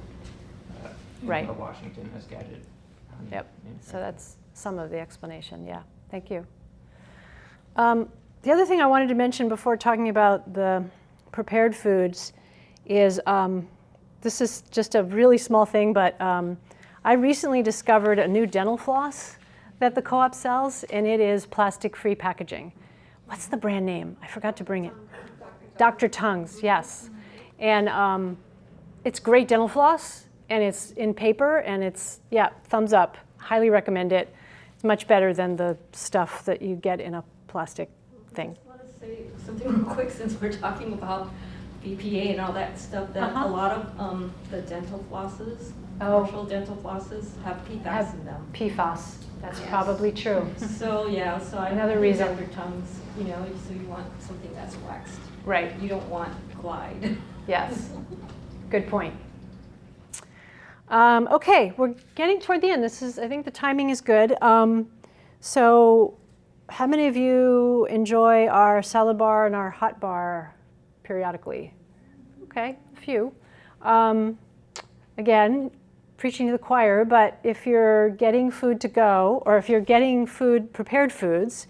Right. a Washington Escadget. Yep. So that's some of the explanation. Yeah. Thank you. The other thing I wanted to mention before talking about the prepared foods is this is just a really small thing, but I recently discovered a new dental floss that the co-op sells, and it is plastic-free packaging. What's the brand name? I forgot to bring it. Dr. Tongue's, yes. And it's great dental floss, and it's in paper, and it's, thumbs up. Highly recommend it. It's much better than the stuff that you get in a plastic thing. I just want to say something real quick, since we're talking about BPA and all that stuff, that a lot of the dental flosses, commercial dental flosses, have PFAS in them. PFAS, that's probably true. So so I Another reason. Dr. Tongue's, so you want something that's waxed. Right. You don't want Glide. Yes. Good point. Okay, we're getting toward the end. I think the timing is good. So how many of you enjoy our salad bar and our hot bar periodically? Okay, a few. Again, preaching to the choir, but if you're getting food to go, or if you're getting prepared foods,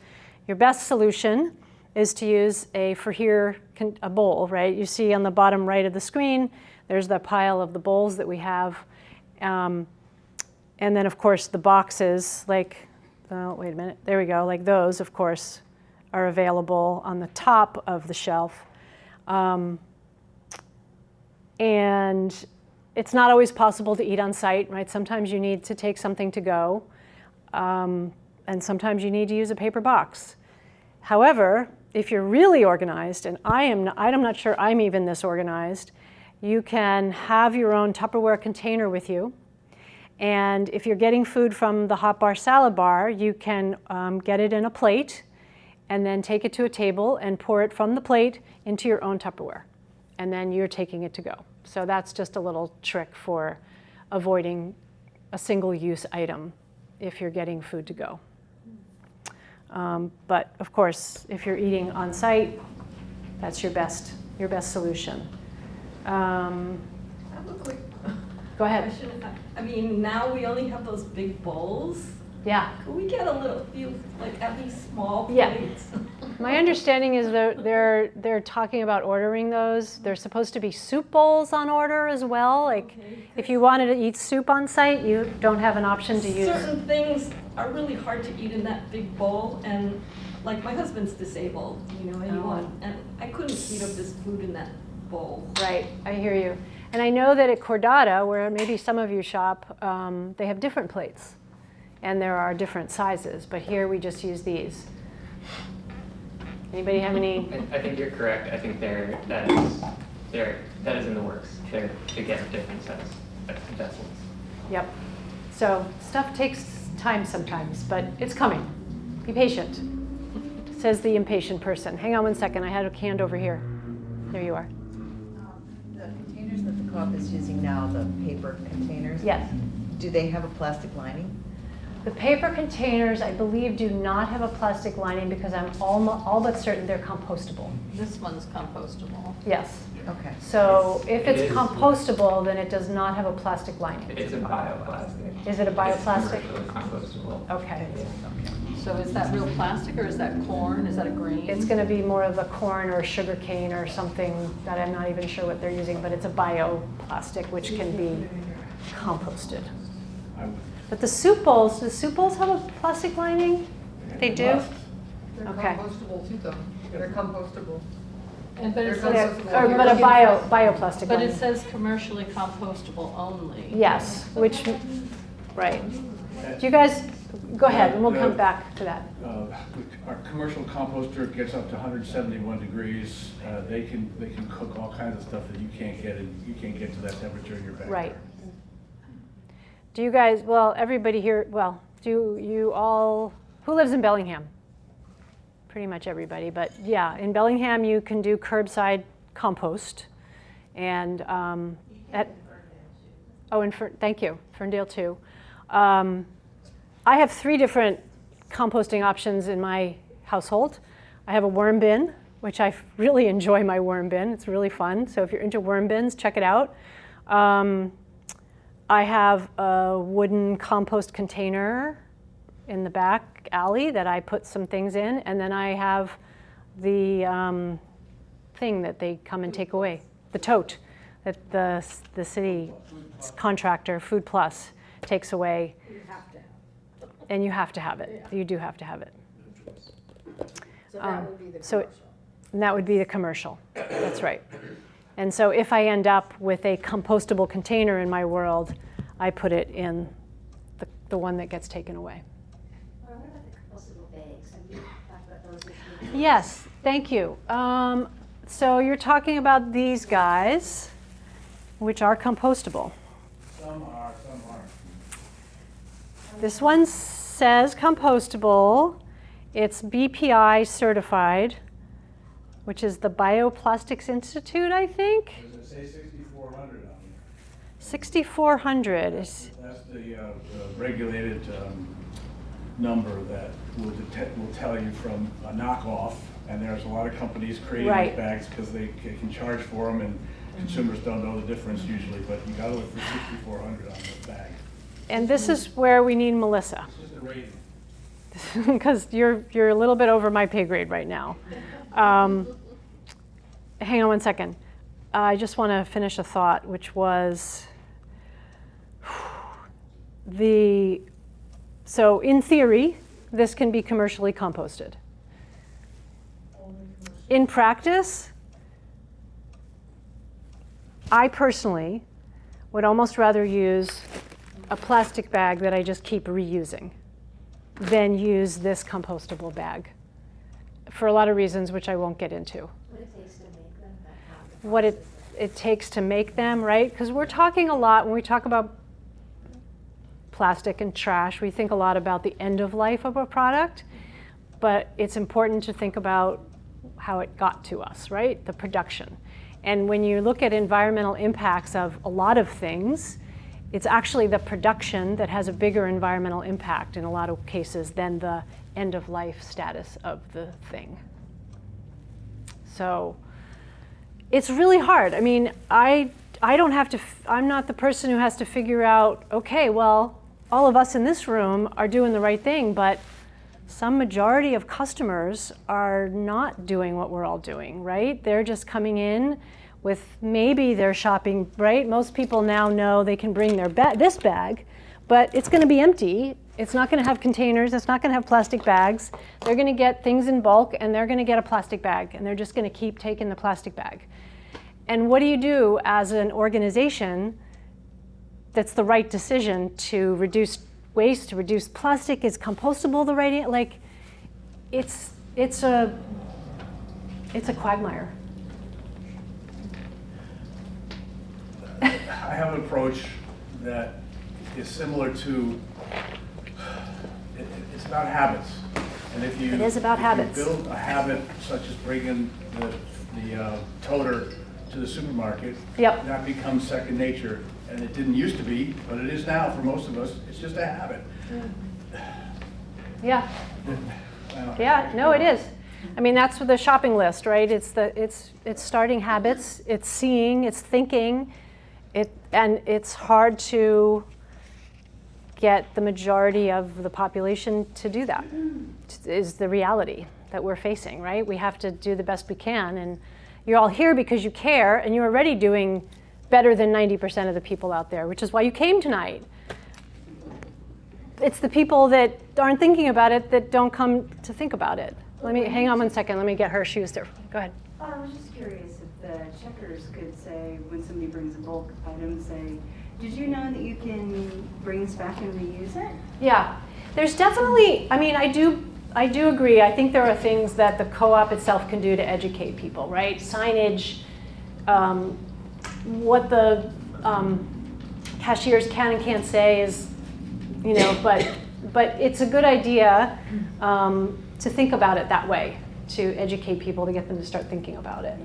your best solution is to use a bowl, right? You see on the bottom right of the screen, there's the pile of the bowls that we have. And then, of course, the boxes, wait a minute, there we go, like those, of course, are available on the top of the shelf. And it's not always possible to eat on site, right? Sometimes you need to take something to go, and sometimes you need to use a paper box. However, if you're really organized, and I'm not sure I'm even this organized, you can have your own Tupperware container with you. And if you're getting food from the hot bar salad bar, you can get it in a plate and then take it to a table and pour it from the plate into your own Tupperware. And then you're taking it to go. So that's just a little trick for avoiding a single-use item if you're getting food to go. But of course, if you're eating on site, that's your best solution. I have a quick Go ahead. question. I mean, now we only have those big bowls. Yeah. Could we get a few, like at least small Yeah. plates? My understanding is they're talking about ordering those. There's supposed to be soup bowls on order as well. Like, if you wanted to eat soup on site, you don't have an option to use. Certain things are really hard to eat in that big bowl, and like my husband's disabled, and I couldn't heat up this food in that bowl. Right, I hear you. And I know that at Cordata, where maybe some of you shop, they have different plates. And there are different sizes, but here we just use these. Anybody have any? I think you're correct. I think that is in the works. They're to get different size vessels. Yep. So stuff takes time sometimes, but it's coming. Be patient, says the impatient person. Hang on one second. I had a hand over here. There you are. The containers that the co-op is using now, the paper containers. Yes. Do they have a plastic lining? The paper containers, I believe, do not have a plastic lining because I'm all but certain they're compostable. This one's compostable. Yes. Okay. So if It it's is. compostable, then it does not have a plastic lining. It's a bioplastic. Is it a bioplastic? It's commercially compostable. Okay. So is that real plastic or is that corn? Is that a grain? It's going to be more of a corn or sugar cane or something that I'm not even sure what they're using, but it's a bioplastic which can be composted. But the soup bowls have a plastic lining? They do? They're Okay. compostable too, though. They're compostable. And but it They're says, compostable. But a bioplastic but lining. it says commercially compostable only. Yes, which, right. Do you guys, go ahead, and we'll come back to that. Our commercial composter gets up to 171 degrees. They can cook all kinds of stuff that you can't get to that temperature in your backyard. Right. Do you guys, well, everybody here, do you all, who lives in Bellingham? Pretty much everybody, but yeah, in Bellingham you can do curbside compost. And thank you, Ferndale too. I have 3 different composting options in my household. I have a worm bin, which I really enjoy my worm bin. It's really fun. So if you're into worm bins, check it out. I have a wooden compost container in the back alley that I put some things in, and then I have the thing that they come and take away, the tote that the city contractor, Food Plus, takes away. And you have to have it. You do have to have it. So that would be the So commercial. and that would be the commercial. That's right. And so if I end up with a compostable container in my world, I put it in the one that gets taken away. What about the compostable bags? Have you talked about those issues? Yes, thank you. So you're talking about these guys, which are compostable. Some are, some aren't. This one says compostable. It's BPI certified, which is the Bioplastics Institute, I think. Does it say 6,400 on there? 6,400 is. That's the regulated number that will tell you from a knockoff, and there's a lot of companies creating Right. these bags because they can charge for them, and consumers don't know the difference usually, but you gotta look for 6,400 on the bag. And this is where we need Melissa, It's just a rating. because you're a little bit over my pay grade right now. Hang on one second. I just want to finish a thought, which was so in theory, this can be commercially composted. In practice, I personally would almost rather use a plastic bag that I just keep reusing than use this compostable bag for a lot of reasons which I won't get into. What it takes to make them, right? Because we're talking a lot, when we talk about plastic and trash, we think a lot about the end of life of a product, but it's important to think about how it got to us, right? The production. And when you look at environmental impacts of a lot of things, it's actually the production that has a bigger environmental impact in a lot of cases than the end of life status of the thing. So it's really hard. I mean, I don't have to, I'm not the person who has to figure out, okay, well, all of us in this room are doing the right thing, but some majority of customers are not doing what we're all doing, right? They're just coming in with maybe their shopping, right? Most people now know they can bring their this bag, but it's gonna be empty. It's not gonna have containers, it's not gonna have plastic bags. They're gonna get things in bulk and they're gonna get a plastic bag and they're just gonna keep taking the plastic bag. And what do you do as an organization that's the right decision to reduce waste, to reduce plastic? Is compostable the right, like, it's a quagmire. I have an approach that is similar to, it's about habits. And if you, it is about habits. You build a habit such as bringing the toter to the supermarket, yep. That becomes second nature. And it didn't used to be, but it is now for most of us. It's just a habit. Yeah. Yeah, no, it is. I mean, that's the shopping list, right? It's starting habits, it's seeing, it's thinking, and it's hard to get the majority of the population to do that, is the reality that we're facing, right? We have to do the best we can, and you're all here because you care, and you're already doing better than 90% of the people out there, which is why you came tonight. It's the people that aren't thinking about it that don't come to think about it. Let me, hang on one second, let me get her shoes there. Go ahead. I was just curious if the checkers could say, when somebody brings a bulk item, say, did you know that you can bring this back and reuse it? Yeah, there's definitely, I mean, I do agree. I think there are things that the co-op itself can do to educate people, right? Signage, what the cashiers can and can't say is, you know, but it's a good idea to think about it that way, to educate people, to get them to start thinking about it.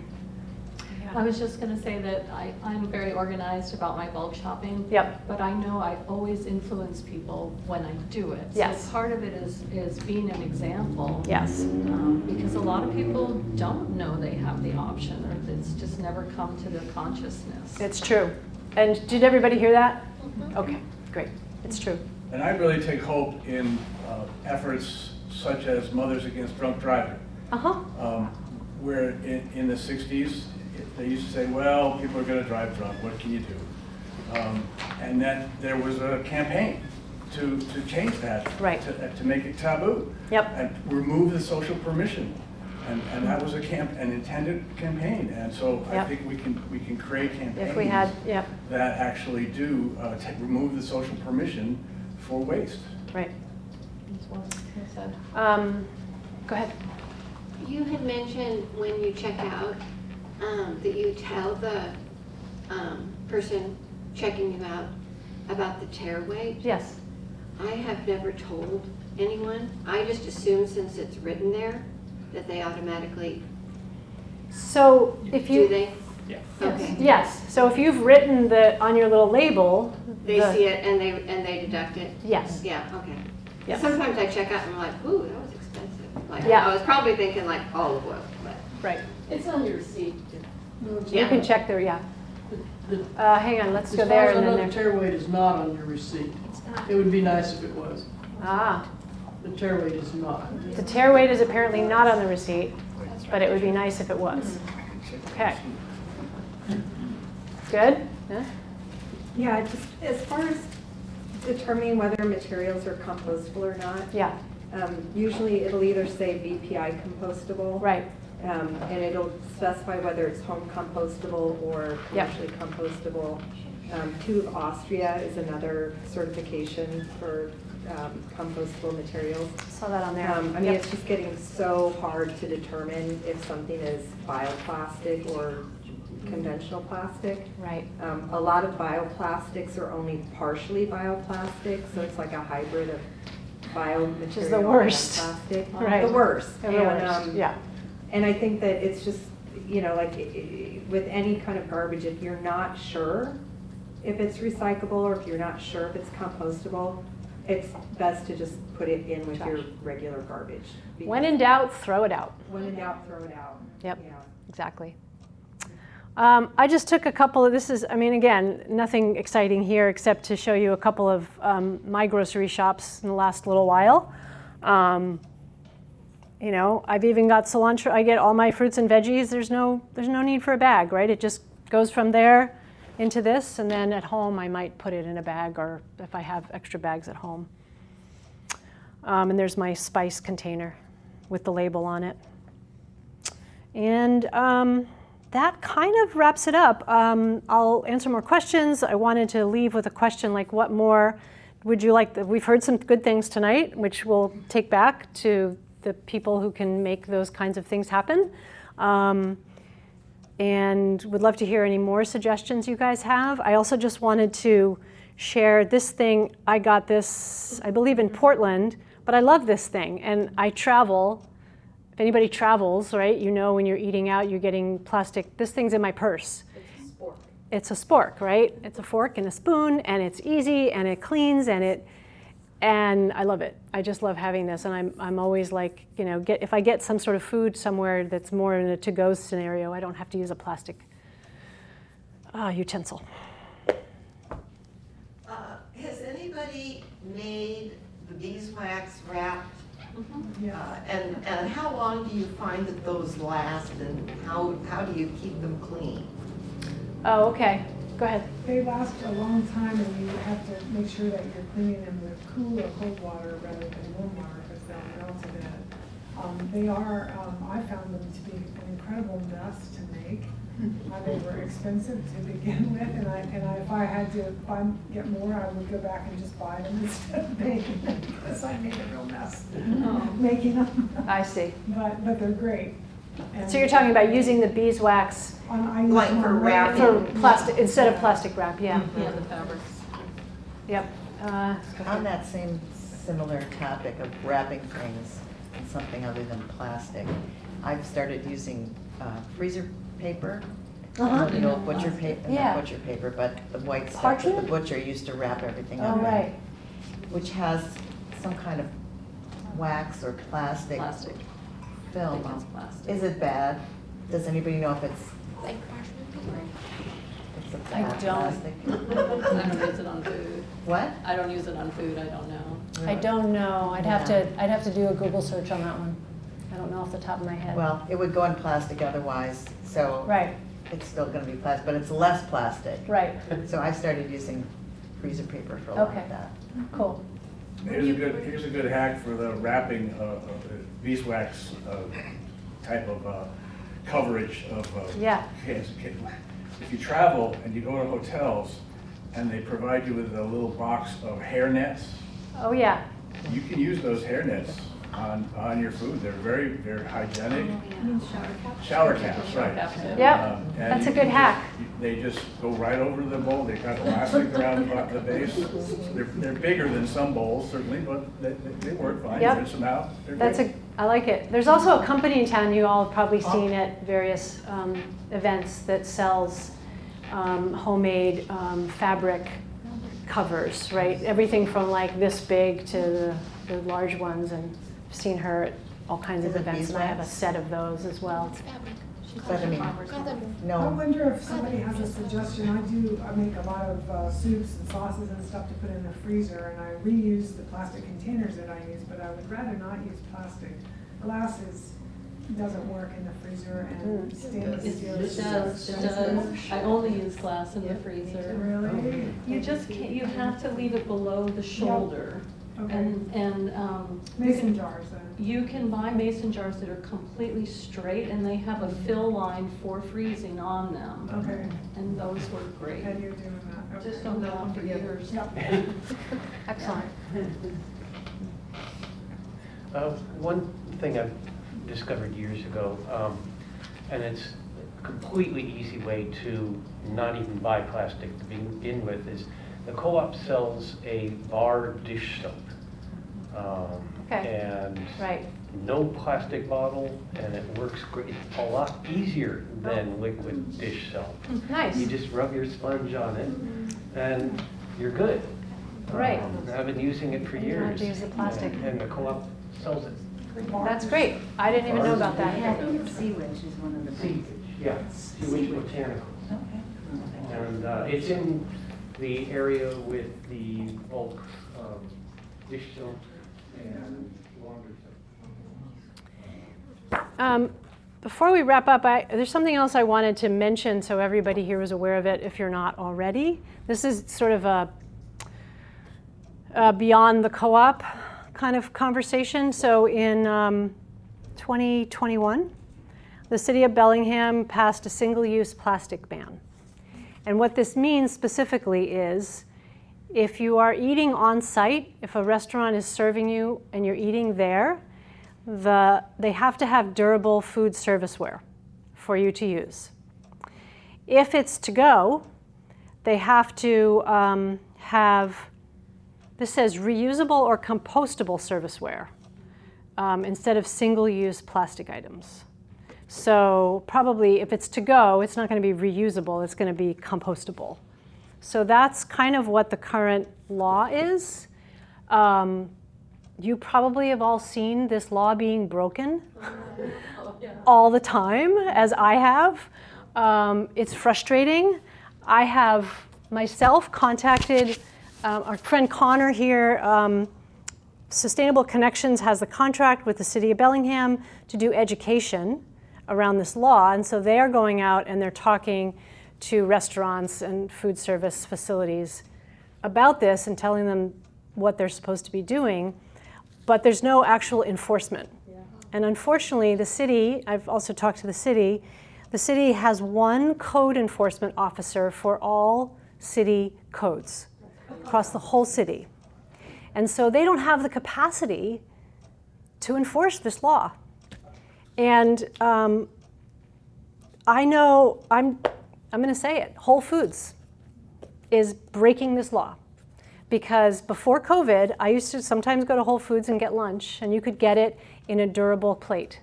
I was just going to say that I'm very organized about my bulk shopping. Yep. But I know I always influence people when I do it. Yes. So part of it is being an example. Yes. Because a lot of people don't know they have the option, or it's just never come to their consciousness. It's true. And did everybody hear that? Mm-hmm. Okay, great. It's true. And I really take hope in efforts such as Mothers Against Drunk Driving. Where in the 60s, they used to say, well, people are going to drive drunk, what can you do? And then there was a campaign to change that, right. to make it taboo, yep. and remove the social permission. And that was an intended campaign. And so yep. I think we can create campaigns if we had, yep. that actually do remove the social permission for waste. Right. Go ahead. You had mentioned when you check out that you tell the person checking you out about the tare weight. Yes. I have never told anyone. I just assume since it's written there that they automatically. So if you. Do they? Yeah. Okay. Yes. So if you've written on your little label. They see it and they deduct it. Yes. Yeah. Okay. Yes. Sometimes I check out and I'm like, ooh, that was expensive. Like, yeah. I was probably thinking like olive oil, but. Right. It's on your receipt. You can check there, yeah. Hang on, let's go As there far as and I then know, there. the tare weight is not on your receipt. It would be nice if it was. Ah. The tare weight is not. The tare weight is apparently not on the receipt, but it would be nice if it was. Okay. Good? Yeah? Yeah, just as far as determining whether materials are compostable or not. Yeah. Usually it'll either say VPI compostable. Right. And it'll specify whether it's home compostable or commercially compostable. TÜV Austria is another certification for compostable materials. Saw that on there. I mean, it's just getting so hard to determine if something is bioplastic or conventional plastic. Right. A lot of bioplastics are only partially bioplastic, so it's like a hybrid of biomaterial Which is the worst. and plastic. Right. The worst. The worst, yeah. And I think that it's just, you know, like with any kind of garbage, if you're not sure if it's recyclable or if you're not sure if it's compostable, it's best to just put it in with your regular garbage. When in doubt, throw it out. When in doubt, throw it out. Yep, Yeah. exactly. I just took a couple of, this is, I mean, again, nothing exciting here except to show you a couple of my grocery shops in the last little while. You know, I've even got cilantro. I get all my fruits and veggies. There's no need for a bag, right? It just goes from there into this, and then at home I might put it in a bag, or if I have extra bags at home. And there's my spice container with the label on it. And that kind of wraps it up. I'll answer more questions. I wanted to leave with a question like, what more would you like? We've heard some good things tonight, which we'll take back to the people who can make those kinds of things happen. And would love to hear any more suggestions you guys have. I also just wanted to share this thing. I got this, I believe, in Portland, but I love this thing. And I travel. If anybody travels, right, you know when you're eating out, you're getting plastic. This thing's in my purse. It's a spork, right? It's a fork and a spoon, and it's easy, and it cleans, and I love it. I just love having this, and I'm always like, you know, if I get some sort of food somewhere that's more in a to-go scenario, I don't have to use a plastic utensil. Has anybody made the beeswax wrapped? And how long do you find that those last, and how do you keep them clean? Oh, okay. Go ahead. They last a long time, and you have to make sure that you're cleaning them with cool or cold water rather than warm water, because they'll melt to death. They are, I found them to be an incredible mess to make. They were expensive to begin with, and if I had to get more, I would go back and just buy them instead of making them, because I made a real mess making them. I see. But they're great. And So you're talking about using the beeswax Like for wrapping? for plastic instead of plastic wrap, yeah. Yeah, the fabrics. Yep. On that same similar topic of wrapping things in something other than plastic, I've started using freezer paper. You know, butcher paper, Yeah. not butcher paper, but the white stuff that Parchment? the butcher used to wrap everything Oh, up in, right. which has some kind of wax or plastic film. I think it's plastic. Is it bad? Does anybody know if it's Like parchment paper? it's a I bad don't. plastic? I don't use it on food. What? I don't use it on food, I don't know. I don't know. I'd have to do a Google search on that one. I don't know off the top of my head. Well, it would go in plastic otherwise, so Right. it's still going to be plastic, but it's less plastic. Right. So I started using freezer paper for a lot Okay. of that. Cool. Here's a good hack for the wrapping of beeswax type of coverage of cans. If you travel and you go to hotels and they provide you with a little box of hair nets, Oh, yeah. you can use those hair nets on your food. They're very hygienic. Shower caps, right. Yep, that's a good hack. They just go right over the bowl. They've got elastic around the base. They're bigger than some bowls, certainly, but they work fine. Yep. Rinse them out. I like it. There's also a company in town you all have probably seen at various events that sells homemade fabric covers, right? Everything from like this big to the large ones, and I've seen her at all kinds of events, and I have a set of those as well. But I mean, I no, wonder if somebody has a suggestion. I make a lot of soups and sauces and stuff to put in the freezer, and I reuse the plastic containers that I use, but I would rather not use plastic. Glass doesn't work in the freezer, and stainless steel It is so does. expensive. I only use glass in the freezer. Really? You just can't, you have to leave it below the shoulder. Okay. And Mason jars then. you can buy mason jars that are completely straight, and they have a fill line for freezing on them. Okay. And those work great. And you're doing that. Okay. Just don't know them for years. Yep. Excellent. One thing I've discovered years ago, and it's a completely easy way to not even buy plastic to begin with, is the co-op sells a bar dish soap. And no plastic bottle, and it works great. It's a lot easier than liquid dish soap. Nice. You just rub your sponge on it, and you're good. Right. I've been using it for You don't have years. to use the plastic. And the co-op sells it. That's great. I didn't even know about that. Sea-Witch is one of the Sea-Witch, yeah. Sea-Witch Botanicals. And it's in the area with the bulk dish soap and laundry soap. Before we wrap up, there's something else I wanted to mention so everybody here was aware of it if you're not already. This is sort of a beyond the co-op kind of conversation. So in 2021, the city of Bellingham passed a single-use plastic ban. And what this means specifically is if you are eating on site, if a restaurant is serving you and you're eating there, they have to have durable food serviceware for you to use. If it's to go, they have to have, this says reusable or compostable serviceware instead of single-use plastic items. So probably if it's to go, it's not going to be reusable, it's going to be compostable. So that's kind of what the current law is. You probably have all seen this law being broken all the time, as I have. It's frustrating. I have myself contacted our friend Connor here. Sustainable Connections has the contract with the city of Bellingham to do education around this law, and so they are going out and they're talking to restaurants and food service facilities about this and telling them what they're supposed to be doing, but there's no actual enforcement. And unfortunately, the city, I've also talked to the city has one code enforcement officer for all city codes across the whole city. And so they don't have the capacity to enforce this law. And I know, I'm going to say it, Whole Foods is breaking this law. Because before COVID, I used to sometimes go to Whole Foods and get lunch, and you could get it in a durable plate.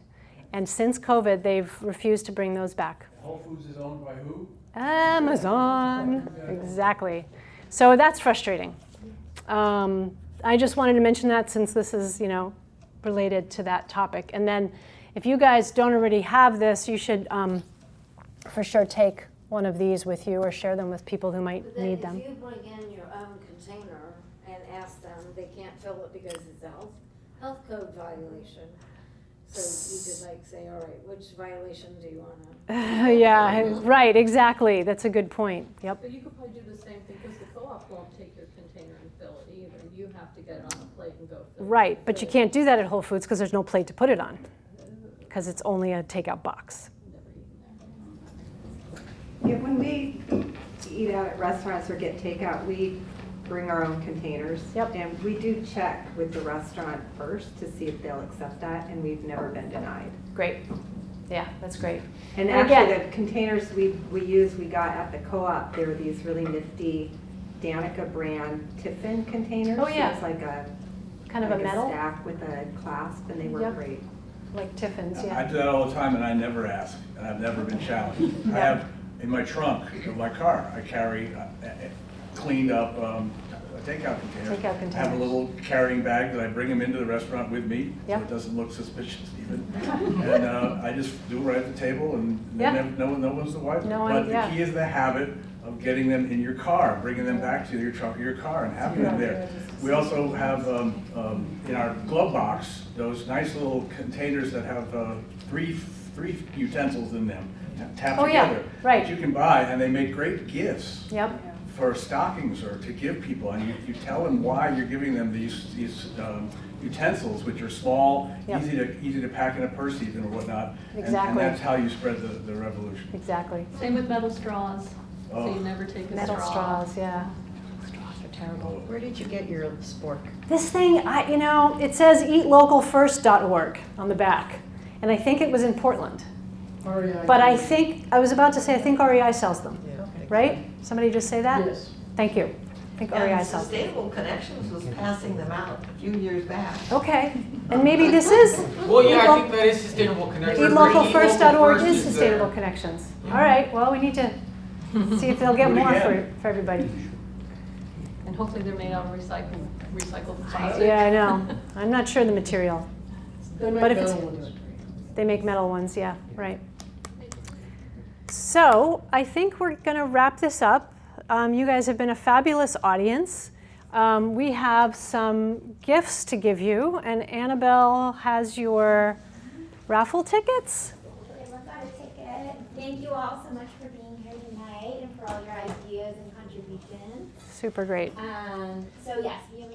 And since COVID, they've refused to bring those back. Whole Foods is owned by who? Amazon, exactly. So that's frustrating. I just wanted to mention that since this is, related to that topic. And then if you guys don't already have this, you should for sure take one of these with you or share them with people who might need them. If you bring in your own container and ask them, they can't fill it because it's a health code violation. So you could say, all right, which violation do you want to? Yeah, right, exactly. That's a good point. Yep. But you could probably do the same thing because the co-op won't take your container and fill it either. You have to get it on a plate and go fill it. Right, but you can't do that at Whole Foods because there's no plate to put it on because it's only a takeout box. Yeah, when we eat out at restaurants or get takeout, we bring our own containers. Yep. And we do check with the restaurant first to see if they'll accept that, and we've never been denied. Great. Yeah, that's great. And actually, the containers we got at the co-op, they were these really nifty Danica brand Tiffin containers. Oh, yeah. So it's like a kind of a metal stack with a clasp, and they work great. Like Tiffin's, yeah. I do that all the time, and I never ask, and I've never been challenged. I have in my trunk of my car, I carry cleaned up a takeout container. Takeout container. I have a little carrying bag that I bring them into the restaurant with me, Yep. so it doesn't look suspicious even. And I just do it right at the table, and then no one's the wiser. But the key is the habit of getting them in your car, bringing them back to your trunk of your car, and having them there. We also have in our glove box those nice little containers that have three utensils in them, tapped together, right. that you can buy, and they make great gifts. Yep. for stockings or to give people, and you tell them why you're giving them these utensils, which are small, Yep. easy to pack in a purse even or whatnot. Exactly. And that's how you spread the revolution. Exactly. Same with metal straws, so Oh. you never take a Metal straw. straws, yeah. Straws are terrible. Where did you get your spork? This thing, it says eatlocalfirst.org on the back, and I think it was in Portland. But I was about to say, I think REI sells them, right? Somebody just say that? Yes. Thank you. I think REI And sells them. Sustainable Connections was passing them out a few years back. Okay, and maybe this is? Well, yeah, I think that is Sustainable Connections. Eatlocalfirst.org Eatlocalfirst is is Sustainable there. Connections. All right, well, we need to see if they'll get Do it more again. for everybody. And hopefully they're made out of recycled plastic. Yeah, I know. I'm not sure the material. They make But if it's- metal ones. They make metal ones, yeah, right. So I think we're going to wrap this up. You guys have been a fabulous audience. We have some gifts to give you, and Annabelle has your raffle tickets. Everyone got a ticket. Thank you all so much for being here tonight and for all your ideas and contributions. Super great. So yes, we